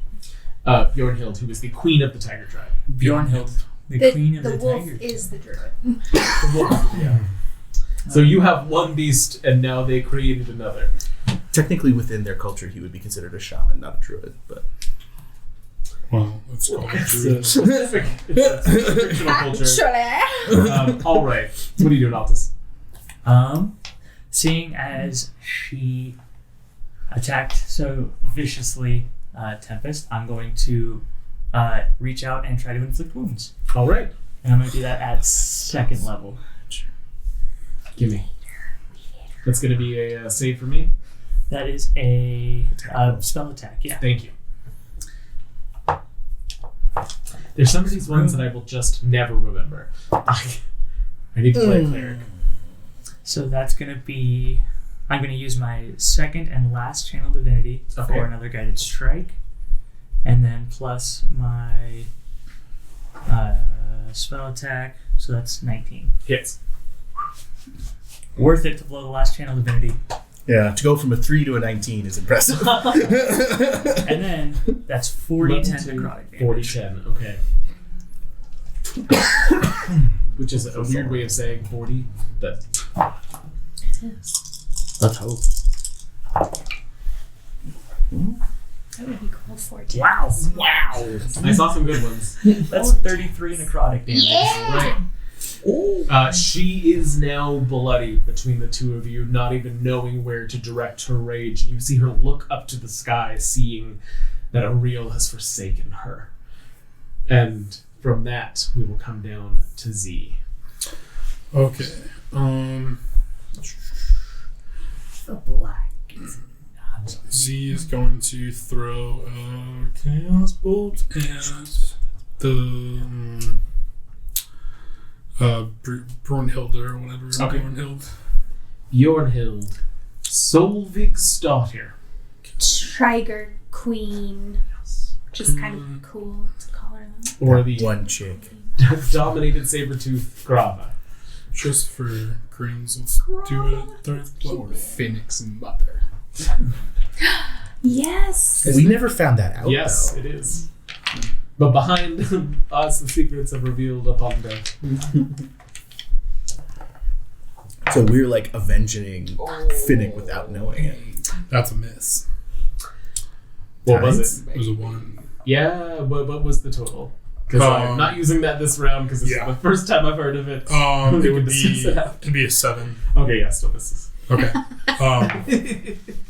Bjornhild, who is the queen of the tiger tribe. Bjornhild, the queen of the wolf tiger. is the druid. Yeah. So you have one beast, and now they created another. Technically, within their culture, he would be considered a shaman, not a druid. But Well, it's called It's druid. a specific fictional culture. Actually. All right. What are you doing, Altus? Seeing as she attacked so viciously Tempest, I'm going to reach out and try to inflict wounds. All right. And I'm going to do that at 2nd level. Gimme. That's going to be a save for me. That is a spell attack, yeah. Thank you. There's some of these ones that I will just never remember. I need to play a cleric. So that's going to be... I'm going to use my 2nd and last channel divinity Okay. for another guided strike. And then plus my spell attack. So that's 19. Hits. Worth it to blow the last channel divinity. Yeah, to go from a 3 to a 19 is impressive. And then that's 40 10 necrotic damage. 40 10. Okay. Which is a weird way of saying 40. But Let's hope. That would be cool. 14. Wow. I saw some good ones. That's 33 necrotic damage. Yeah. Right. She is now bloody between the two of you, not even knowing where to direct her rage. You see her look up to the sky, seeing that Ariel has forsaken her. And from that, we will come down to Z. Okay. The black. Z is going to throw a Chaos Bolt at the Brunhilde or whatever. Okay. Brunhilde. Bjornhild, Solvig's daughter. Tiger Queen. Just kind of cool to call her that. Or the One chick. dominated saber-tooth Grava. Just for grins, let's do it at 3rd Or level. Phoenix Mother. Yes. We never found that out, Yes, though. it is. But behind us, the secrets are revealed upon death. So we're like avenging Finnick without knowing it. That's a miss. What was Tides? it? It was a 1. Yeah, what was the total? Because I'm not using that this round because this yeah. is the first time I've heard of it. It would Discuss be it out. it'd be a 7. Okay, yeah, still misses. Okay.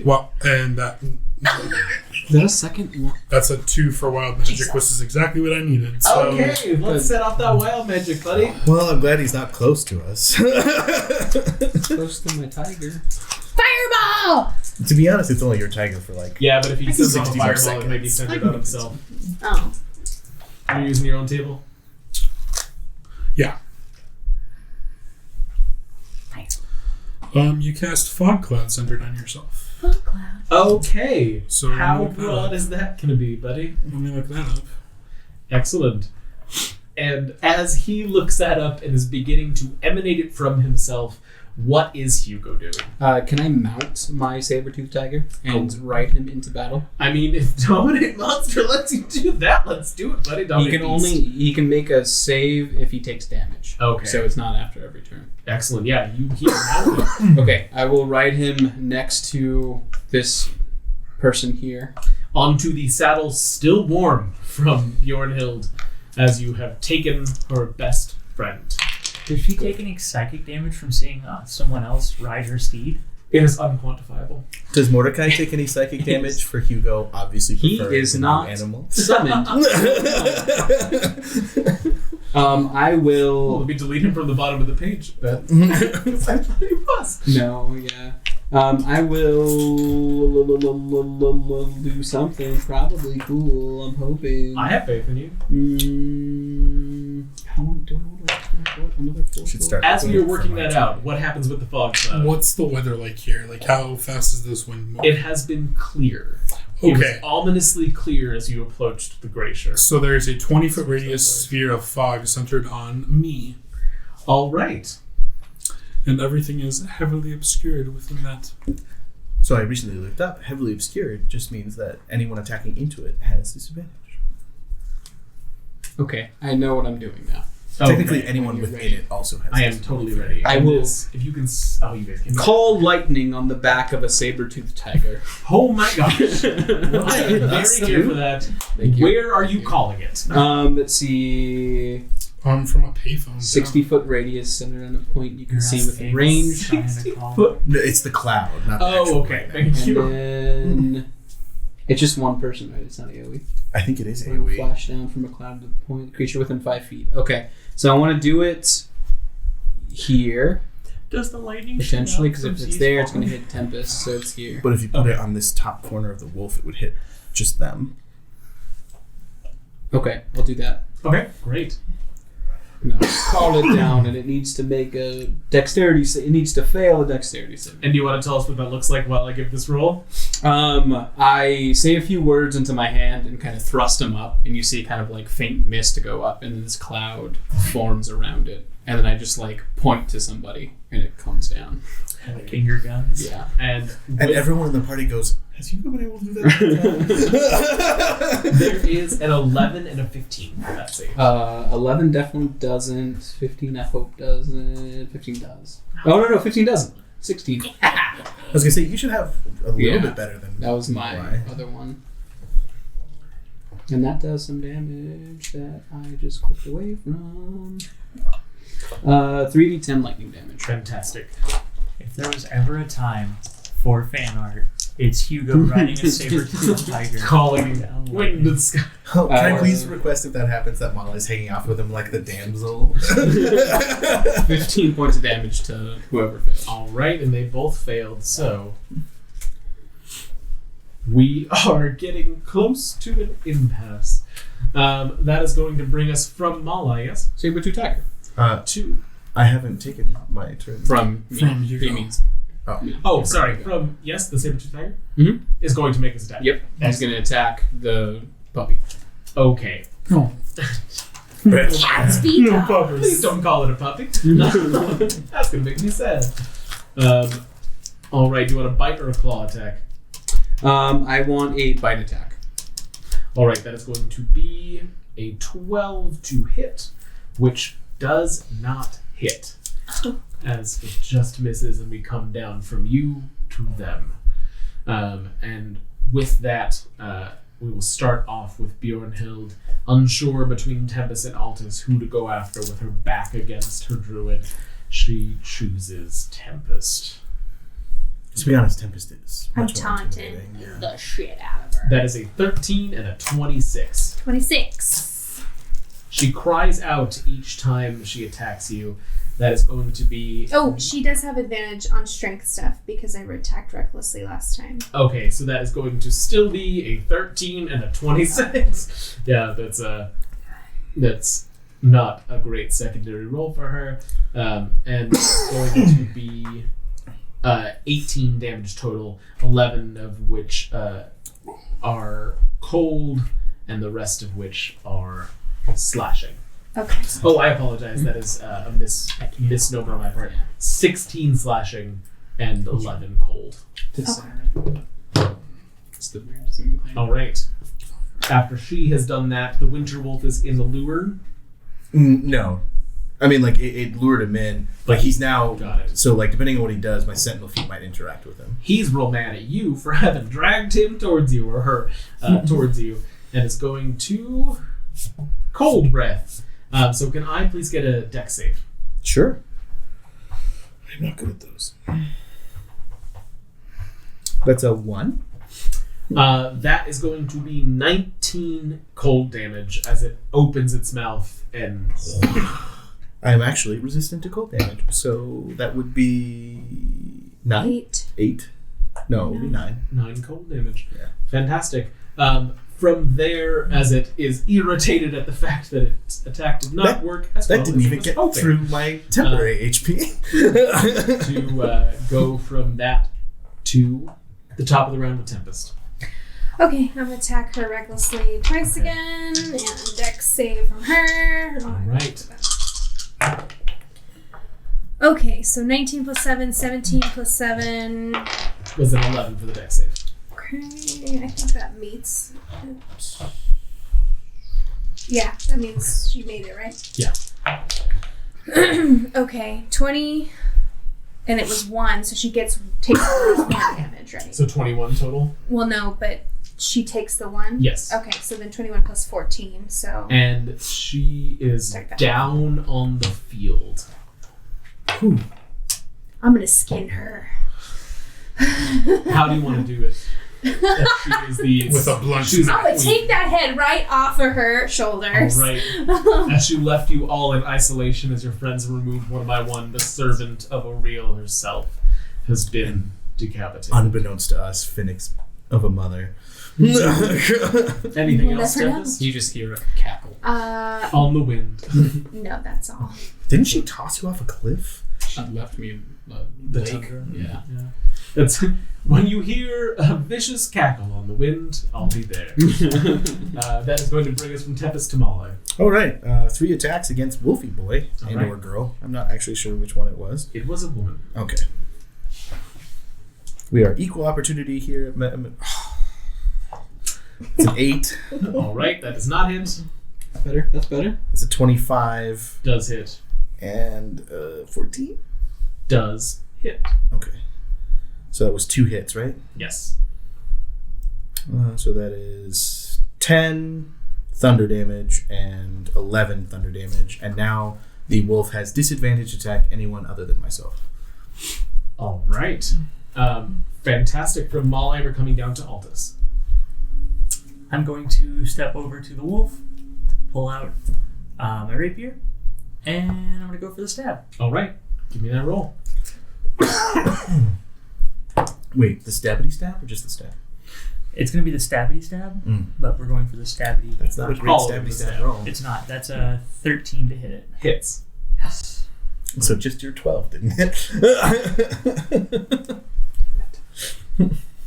Well, and that Is that a second one? that's a 2 for wild magic, which is exactly what I needed. So Okay, let's set off that wild magic, buddy. Well, I'm glad he's not close to us. Close to my tiger. Fireball! To be honest, it's only your tiger for like... Yeah, but if he sends off a 60 more fireball, it may be seconds. centered on himself. Oh. Are you using your own table? yeah. You cast fog cloud centered on yourself. Fog cloud. Okay. So How look that broad up. is that going to be, buddy? Let me look that up. Excellent. And as he looks that up and is beginning to emanate it from himself, what is Hugo doing? Can I mount my saber-tooth tiger and ride him into battle? I mean, if Dominate Monster lets you do that, let's do it, buddy. He can make a save if he takes damage. Okay. So it's not after every turn. Excellent. Yeah, you hear that. Okay, I will ride him next to this person here. Onto the saddle still warm from Bjornhild as you have taken her best friend. Does she take any psychic damage from seeing someone else ride her steed? It is unquantifiable. Does Mordecai take any psychic damage for Hugo? Obviously, He preferring is the not animal. summoned. I We'll will. be deleted from the bottom of the page. But I thought he was. No, yeah. I will do something probably cool. I'm hoping. I have faith in you. How do I want to another full Should start. As we are working that out, what happens with the fog cloud? What's the weather like here? Like, how fast is this wind moving? It has been clear. It was Okay. ominously clear as you approached the glacier. So there's a 20-foot radius sphere of fog centered on me, All right. and everything is heavily obscured within that. So I recently looked up. Heavily obscured just means that anyone attacking into it has disadvantage. Okay, I know what I'm doing now. Technically, Okay, anyone when you're within ready. it also has. I am totally ready. I And will- if you can. Oh, you guys can. Call lightning on the back of a saber-toothed tiger. Oh my gosh! I am That's very here for that. Thank you. Where are you calling it? Let's see. From a payphone. 60-foot radius centered on a point you can see Your within face range. trying to 60 call. foot. No, it's the cloud, not the Oh, actual okay. lightning. Thank you. And then it's just one person, right? It's not AoE. I think it is We're gonna AoE. flash down from a cloud to the point. Creature within 5 feet. Okay, so I want to do it here Does the lightning potentially because if it's there, it's going to hit Tempest. So it's here. But if you put it on this top corner of the wolf, it would hit just them. Okay, I'll do that. Okay, great. No, call it down, and it needs to make a dexterity. It needs to fail a dexterity save. And do you want to tell us what that looks like while I give this roll? I say a few words into my hand and kind of thrust them up, and you see kind of like faint mist go up, and then this cloud forms around it, and then I just like point to somebody, and it comes down. Like finger guns. Yeah. And And everyone in the party goes, "Has Hugo been able to do that?" there is an 11 and a 15 for that save. 11 definitely doesn't. 15 I hope doesn't. 15 does. Oh no, 15 doesn't. 16. I was gonna say you should have a little Yeah. bit better than That was my Why? other one. And that does some damage that I just clicked away from. 3d10 lightning damage. Fantastic. If there was ever a time for fan art, it's Hugo riding a saber-toothed tiger. Calling down wind to lightning. the sky. Oh, can I Uh, please request if that happens that Mala is hanging off with him like the damsel? 15 points of damage to whoever fails. All right, and they both failed, so we are getting close to an impasse. That is going to bring us from Mala, yes, Saber-tooth tiger. to I haven't taken my turn. From you he go. means. oh, sorry, from yes, the saber-tooth tiger Mhm. is going to make his attack. Yep. He's going to attack the puppy. Okay. No. Cat's feet up. Please don't call it a puppy. That's gonna make me sad. All right. Do you want a bite or a claw attack? I want a bite attack. All right. That is going to be a 12 to hit, which does not hit, as it just misses, and we come down from you to them. And with that, we will start off with Bjornhild, unsure between Tempest and Altus who to go after with her back against her druid. She chooses Tempest. To be honest, Tempest is. I'm much more taunting intimidating, yeah. the shit out of her. That is a 13 and a 26. 26. She cries out each time she attacks you. That is going to be... Oh, she does have advantage on strength stuff because I attacked recklessly last time. Okay, so that is going to still be a 13 and a 26. Yeah, that's not a great secondary roll for her. And it's going to be 18 damage total, 11 of which are cold, and the rest of which are slashing. Okay. Oh, I apologize. That is a misnomer on my part. 16 slashing and 11 cold. It's the weirdest thing. All right. After she has done that, the Winter Wolf is in the lure. No. I mean, like, it lured him in, but he's now... Got it. So, like, depending on what he does, my Sentinel feet might interact with him. He's real mad at you for having dragged him towards you, or her towards you, and is going to cold breath. So can I please get a dex save? Sure. I'm not good at those. That's a 1. That is going to be 19 cold damage as it opens its mouth and... I am actually resistant to cold damage, so that would be 9? 8. 8? No, it would be 9. 9 cold damage. Yeah. Fantastic. From there, as it is irritated at the fact that its attack did not work as well That didn't as it even was get hoping, through my temporary HP. to go from that to the top of the round with Tempest. Okay, I'm gonna attack her recklessly twice again, and dex save from her. All right. Okay, so 19 plus 7, 17 plus 7. Was an 11 for the dex save. Okay, I think that meets it. Yeah, that means she made it, right? Yeah. Okay, 20, and it was 1, so she takes more damage, right? So 21 total? Well, no, but she takes the 1? Yes. Okay, so then 21 plus 14, so... And she is Start that. down on the field. I'm gonna skin her. How do you want to do it? She is the With a blunt she's knife. I'm gonna take that head right off of her shoulders. All right. As she left you all in isolation as your friends removed one by one, the servant of Aureel herself has been decapitated. Unbeknownst to us, Phoenix of a mother. Anything We'll else, never know. Tempest? You just hear a cackle. On the wind. No, that's all. Didn't she toss you off a cliff? She left me in The lake. tundra. Yeah. That's when you hear a vicious cackle on the wind, I'll be there. That is going to bring us from Tempest to Molly. All right. 3 attacks against Wolfie Boy All and right. or girl. I'm not actually sure which one it was. It was a woman. Okay. We are equal opportunity here. It's an 8. All right, that does not hit. Better. That's better. It's a 25 Does hit. and 14. Does hit. Okay. So that was 2 hits, right? Yes. So that is 10 thunder damage and 11 thunder damage. And now the wolf has disadvantage to attack anyone other than myself. All right. Fantastic. From Molly, we're coming down to Altus. I'm going to step over to the wolf, pull out my rapier, and I'm going to go for the stab. All right. Give me that roll. Wait, the stabbity stab or just the stab? It's going to be the stabbity stab, Mm. but we're going for the stabbity. That's not a great All of stabbity the stab stab. roll. It's not. That's a 13 to hit it. Hits. Yes. So just your 12, didn't it?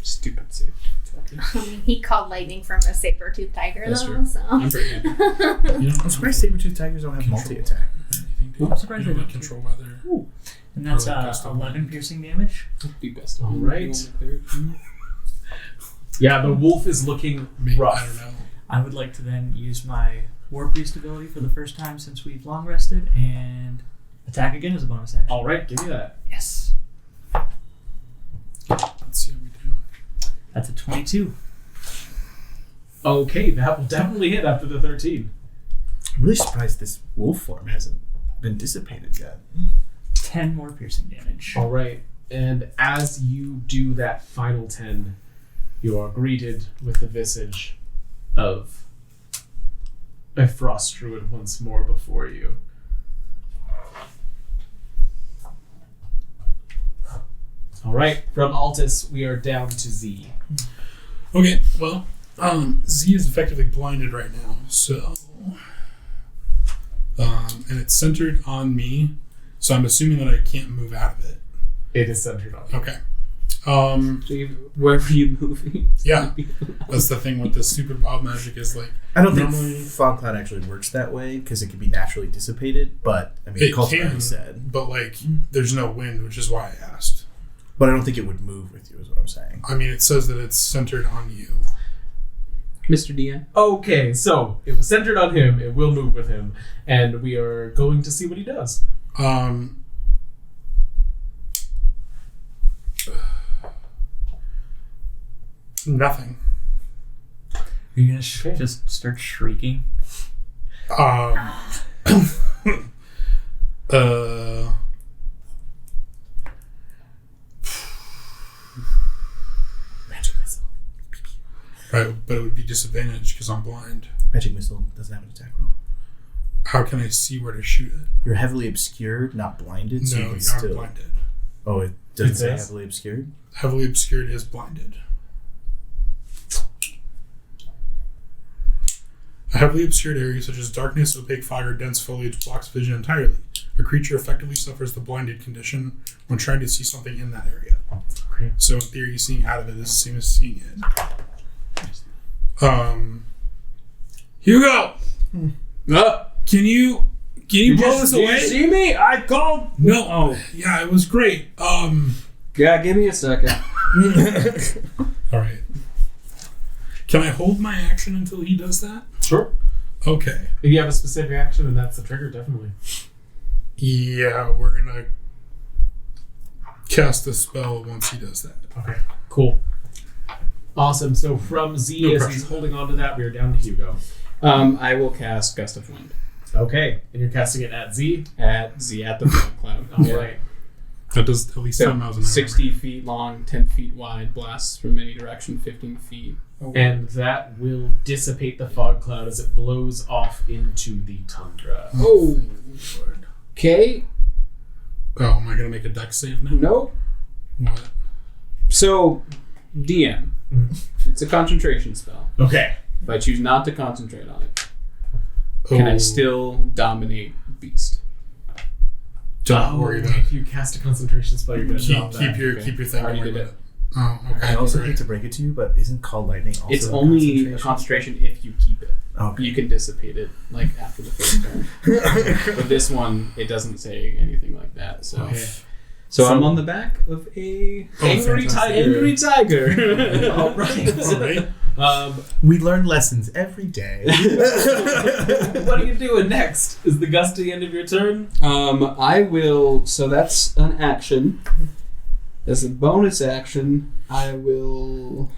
Stupid save. I mean, he called lightning from a saber-toothed tiger, That's though, true. so... I'm pretty happy. You don't I'm surprised saber-tooth tigers don't have control multi-attack. weather or anything, do you? I'm surprised You they don't don't. control weather. And that's Or like gust of 11 wind. piercing damage. Be best. All right. Yeah, the wolf is looking Maybe, rough. I don't know. I would like to then use my War Priest ability for the first time since we've long rested and attack again as a bonus action. All right, give me that. Yes. Let's see how we do. That's a 22. Okay, that will definitely hit after the 13. I'm really surprised this wolf form hasn't been dissipated yet. 10 more piercing damage. All right, and as you do that final 10, you are greeted with the visage of a frost druid once more before you. All right, from Altus, we are down to Z. Okay, well, Z is effectively blinded right now, so... and it's centered on me, so I'm assuming that I can't move out of it. It is centered on you. Okay. So wherever you move. Yeah, that's the thing with the stupid wild magic is like... I don't Normally- think fog cloud actually works that way because it can be naturally dissipated, but I mean, It Cultivar can, said. but like, there's no wind, which is why I asked. But I don't think it would move with you, is what I'm saying. I mean, it says that it's centered on you. Mr. DM. Okay, so it was centered on him, it will move with him, and we are going to see what he does. Nothing. Are you going to just start shrieking? Magic missile. Right, but it would be disadvantaged because I'm blind. Magic missile doesn't have an attack roll. How can I see where to shoot it? You're heavily obscured, not blinded, so you No, can I'm still. blinded. Oh, it doesn't It say says? heavily obscured. Heavily obscured is blinded. A heavily obscured area such as darkness, opaque fog, or dense foliage blocks vision entirely. A creature effectively suffers the blinded condition when trying to see something in that area. Okay. So in theory, seeing out of it is the same as seeing it. Hugo! Can you blow this away? see me? I called. No. Oh. Yeah, it was great. Yeah, give me a second. All right. Can I hold my action until he does that? Sure. Okay. If you have a specific action, and that's the trigger, definitely. Yeah, we're gonna cast a spell once he does that. Okay, cool. Awesome. So from Z, No as pressure. he's holding on to that, we are down to Hugo. I will cast Gust of Wind Okay, and you're casting it at Z. at the fog cloud. All right. That does at least 10 miles an hour. 60 feet long, 10 feet wide, blasts from any direction, 15 feet away. And that will dissipate the fog cloud as it blows off into the tundra. Oh, okay. Oh, am I gonna make a dex save now? Nope. What? So, DM. It's a concentration spell. Okay. If I choose not to concentrate on it, can I still dominate Beast? Don't worry about it. If you cast a concentration spell, you're going to drop that. Keep your thing. Already Don't worry did about it. Oh, okay. I also Great. hate to break it to you, but isn't Call Lightning also It's a only a concentration if you keep it. Okay. You can dissipate it like after the first turn. But this one, it doesn't say anything like that. So, Okay. so I'm on the back of a Angry fantastic. angry tiger. All right. All right. We learn lessons every day. What are you doing next? Is the gust the end of your turn? I will. So that's an action. As a bonus action, I will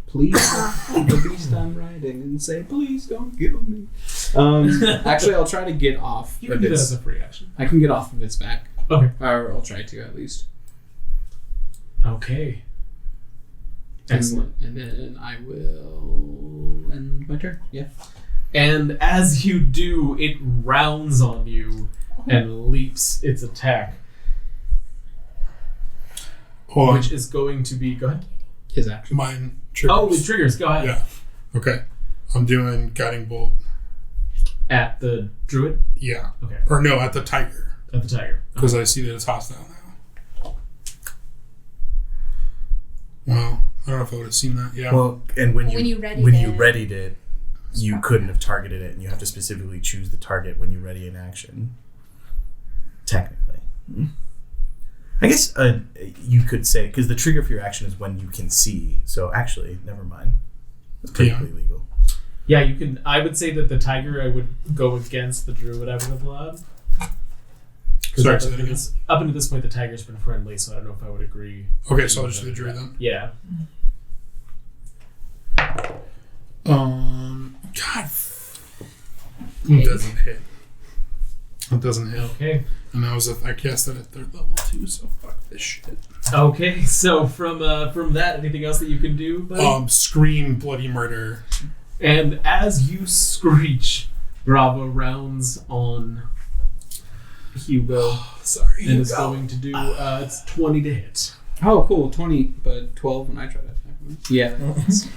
please the beast I'm riding and say, "Please don't kill me." Actually, I'll try to get off. You can do that as a free action. I can get off of its back. Okay. Or I'll try to at least. Okay. Excellent. And then I will end my turn. Yeah. And as you do, it rounds on you and leaps its attack, Hold on. which is going to be... Go ahead. His action. Mine triggers. Oh, it triggers. Go ahead. Yeah. Okay. I'm doing Guiding Bolt. At the druid? Yeah. Okay. Or no, at the tiger. At the tiger. Because I see that it's hostile now. Well, I don't know if I would have seen that. Yeah. Well, and when you When you readied it, you couldn't have targeted it, and you have to specifically choose the target when you ready an action. Technically, I guess you could say because the trigger for your action is when you can see. So actually, never mind. It's perfectly legal. Yeah, you can... I would say that the tiger, I would go against the druid out of the blood. Sorry, Up say that again. until this point, the tiger's been friendly, so I don't know if I would agree. Okay, so I'll just do the druid then. Yeah. God. It doesn't hit. It doesn't hit. Okay. And I cast it at 3rd level too, so fuck this shit. Okay, so from that, anything else that you can do, buddy? Scream bloody murder. And as you screech, Bravo rounds on Hugo Sorry. and is going to do it's 20 to hit. Oh, cool. 20, but 12 when I try to attack him. Yeah.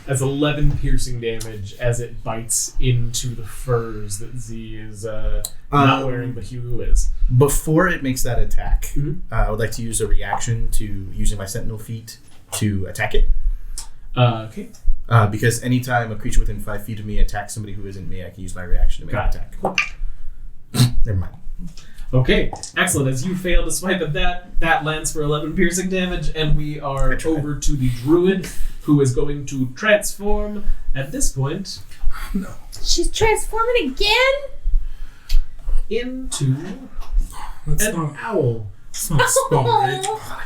That's 11 piercing damage as it bites into the furs that Z is not wearing, but Hugo is. Before it makes that attack, Mhm. I would like to use a reaction to using my Sentinel feat to attack it. Okay. Because anytime a creature within 5 feet of me attacks somebody who isn't me, I can use my reaction to make an Got it. attack. Never mind. Okay, excellent. As you fail to swipe at that lands for 11 piercing damage, and we are over to the druid, who is going to transform at this point She's transforming again? into That's an not, owl. that's not a spell, right?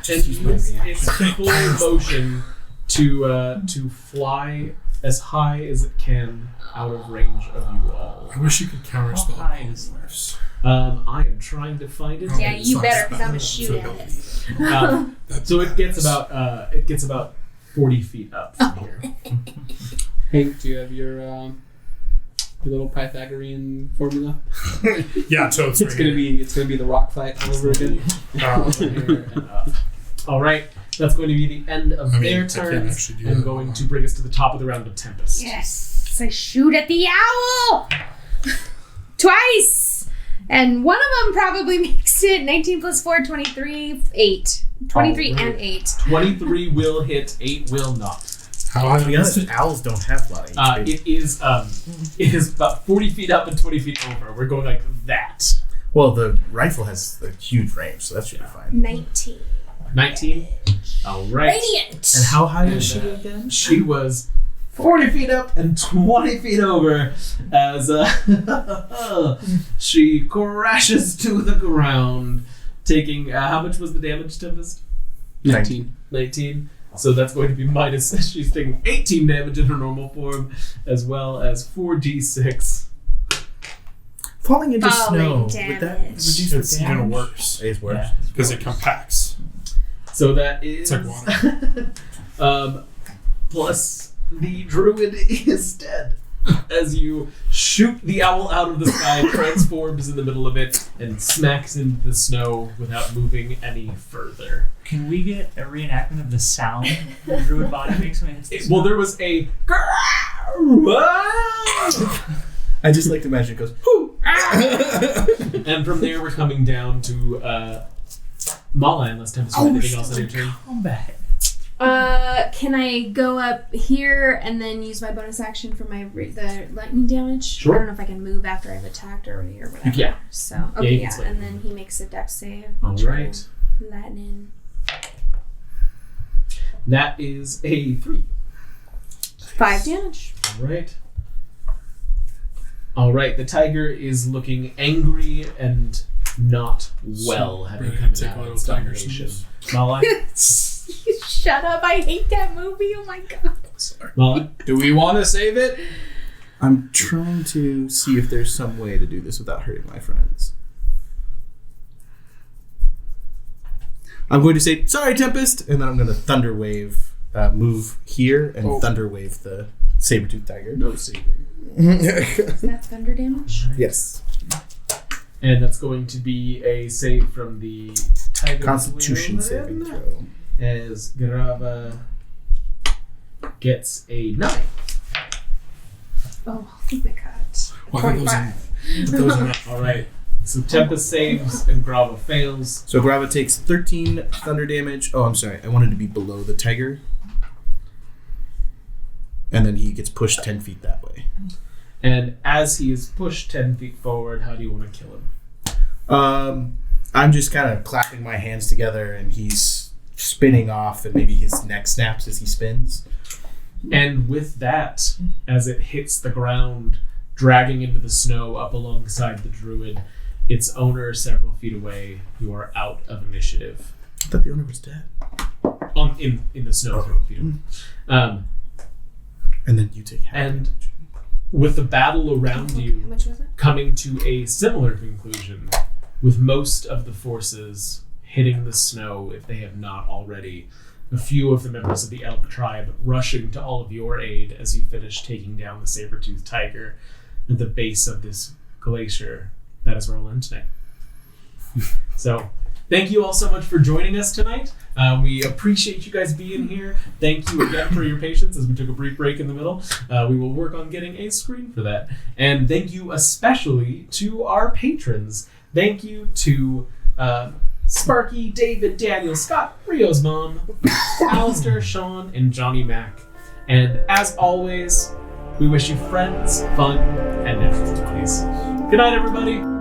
And use its full motion to fly as high as it can out of range of you all. I wish you could counterspell How high is polymorphs. I am trying to find it. Yeah, you It's better, not 'cause I'm spell, gonna it's shoot at ability. it. That's So it gets badass. about 40 feet up from here. Hey, do you have your little Pythagorean formula? Yeah, so it's It's gonna be the rock fight all over again. Here and up. All right, that's going to be the end of I mean, their I can't turns, actually do and that. going to bring us to the top of the round of Tempest. Yes, I shoot at the owl twice, and one of them probably makes it. 19 plus 4, 23, 8. 23 All right. and 8. 23 will hit, 8 will not. How high To be is honest, it? owls don't have flying. It is about 40 feet up and 20 feet over. We're going like that. Well, the rifle has a huge range, so that should be fine. 19. 19. All right. Radiant. And how high And, is she again? She was 40 feet up and 20 feet over as she crashes to the ground, taking how much was the damage, Tempest? 19. 19. So that's going to be minus. She's taking 18 damage in her normal form, as well as 4d6. Falling into Falling snow. Would that damage. reduce the It's damage? even worse It is worse. Yeah. because it compacts. So that is It's like water. plus the druid is dead as you shoot the owl out of the sky, transforms in the middle of it, and smacks into the snow without moving any further. Can we get a reenactment of the sound the druid body makes when it hits the Well, snow? there was a. I just like to imagine it goes, whoo! And from there, we're coming down to Mala, unless Tempest has anything else on your turn. Combat. Can I go up here and then use my bonus action for the lightning damage? Sure. I don't know if I can move after I've attacked or whatever. Yeah. So you okay, can yeah, slay. and then he makes a dex save. All right. Lightning. That is a 3. 5 damage. All right. All right. The tiger is looking angry and not well, having Ready to come take out a of little its tiger domination. snooze. Mala? Shut up! I hate that movie. Oh my god. Mala? Do we want to save it? I'm trying to see if there's some way to do this without hurting my friends. I'm going to say, sorry, Tempest, and then I'm going to Thunder Wave, move here, and Thunder Wave the saber-toothed tiger. No saving. Is that thunder damage? Yes. And that's going to be a save from the tiger. Constitution saving throw. As Grava gets a 9. Oh, oh my god. Well, I think those are All right. So Tempest saves and Grava fails. So Grava takes 13 thunder damage. Oh, I'm sorry. I wanted to be below the tiger. And then he gets pushed 10 feet that way. And as he is pushed 10 feet forward, how do you want to kill him? I'm just kind of clapping my hands together, and he's spinning off, and maybe his neck snaps as he spins. And with that, as it hits the ground, dragging into the snow up alongside the druid, its owner several feet away, you are out of initiative. I thought the owner was dead. In the snow several feet away. And then you take half And damage. with the battle around How you much was it? coming to a similar conclusion, with most of the forces hitting the snow, if they have not already, a few of the members of the elk tribe rushing to all of your aid as you finish taking down the saber-toothed tiger at the base of this glacier. That is where we'll end tonight. So, thank you all so much for joining us tonight. We appreciate you guys being here. Thank you again for your patience as we took a brief break in the middle. We will work on getting a screen for that. And thank you especially to our patrons. Thank you to Sparky, David, Daniel, Scott, Rio's mom, Alistair, Sean, and Johnny Mac. And as always, we wish you friends, fun, and natural 20s. Good night, everybody.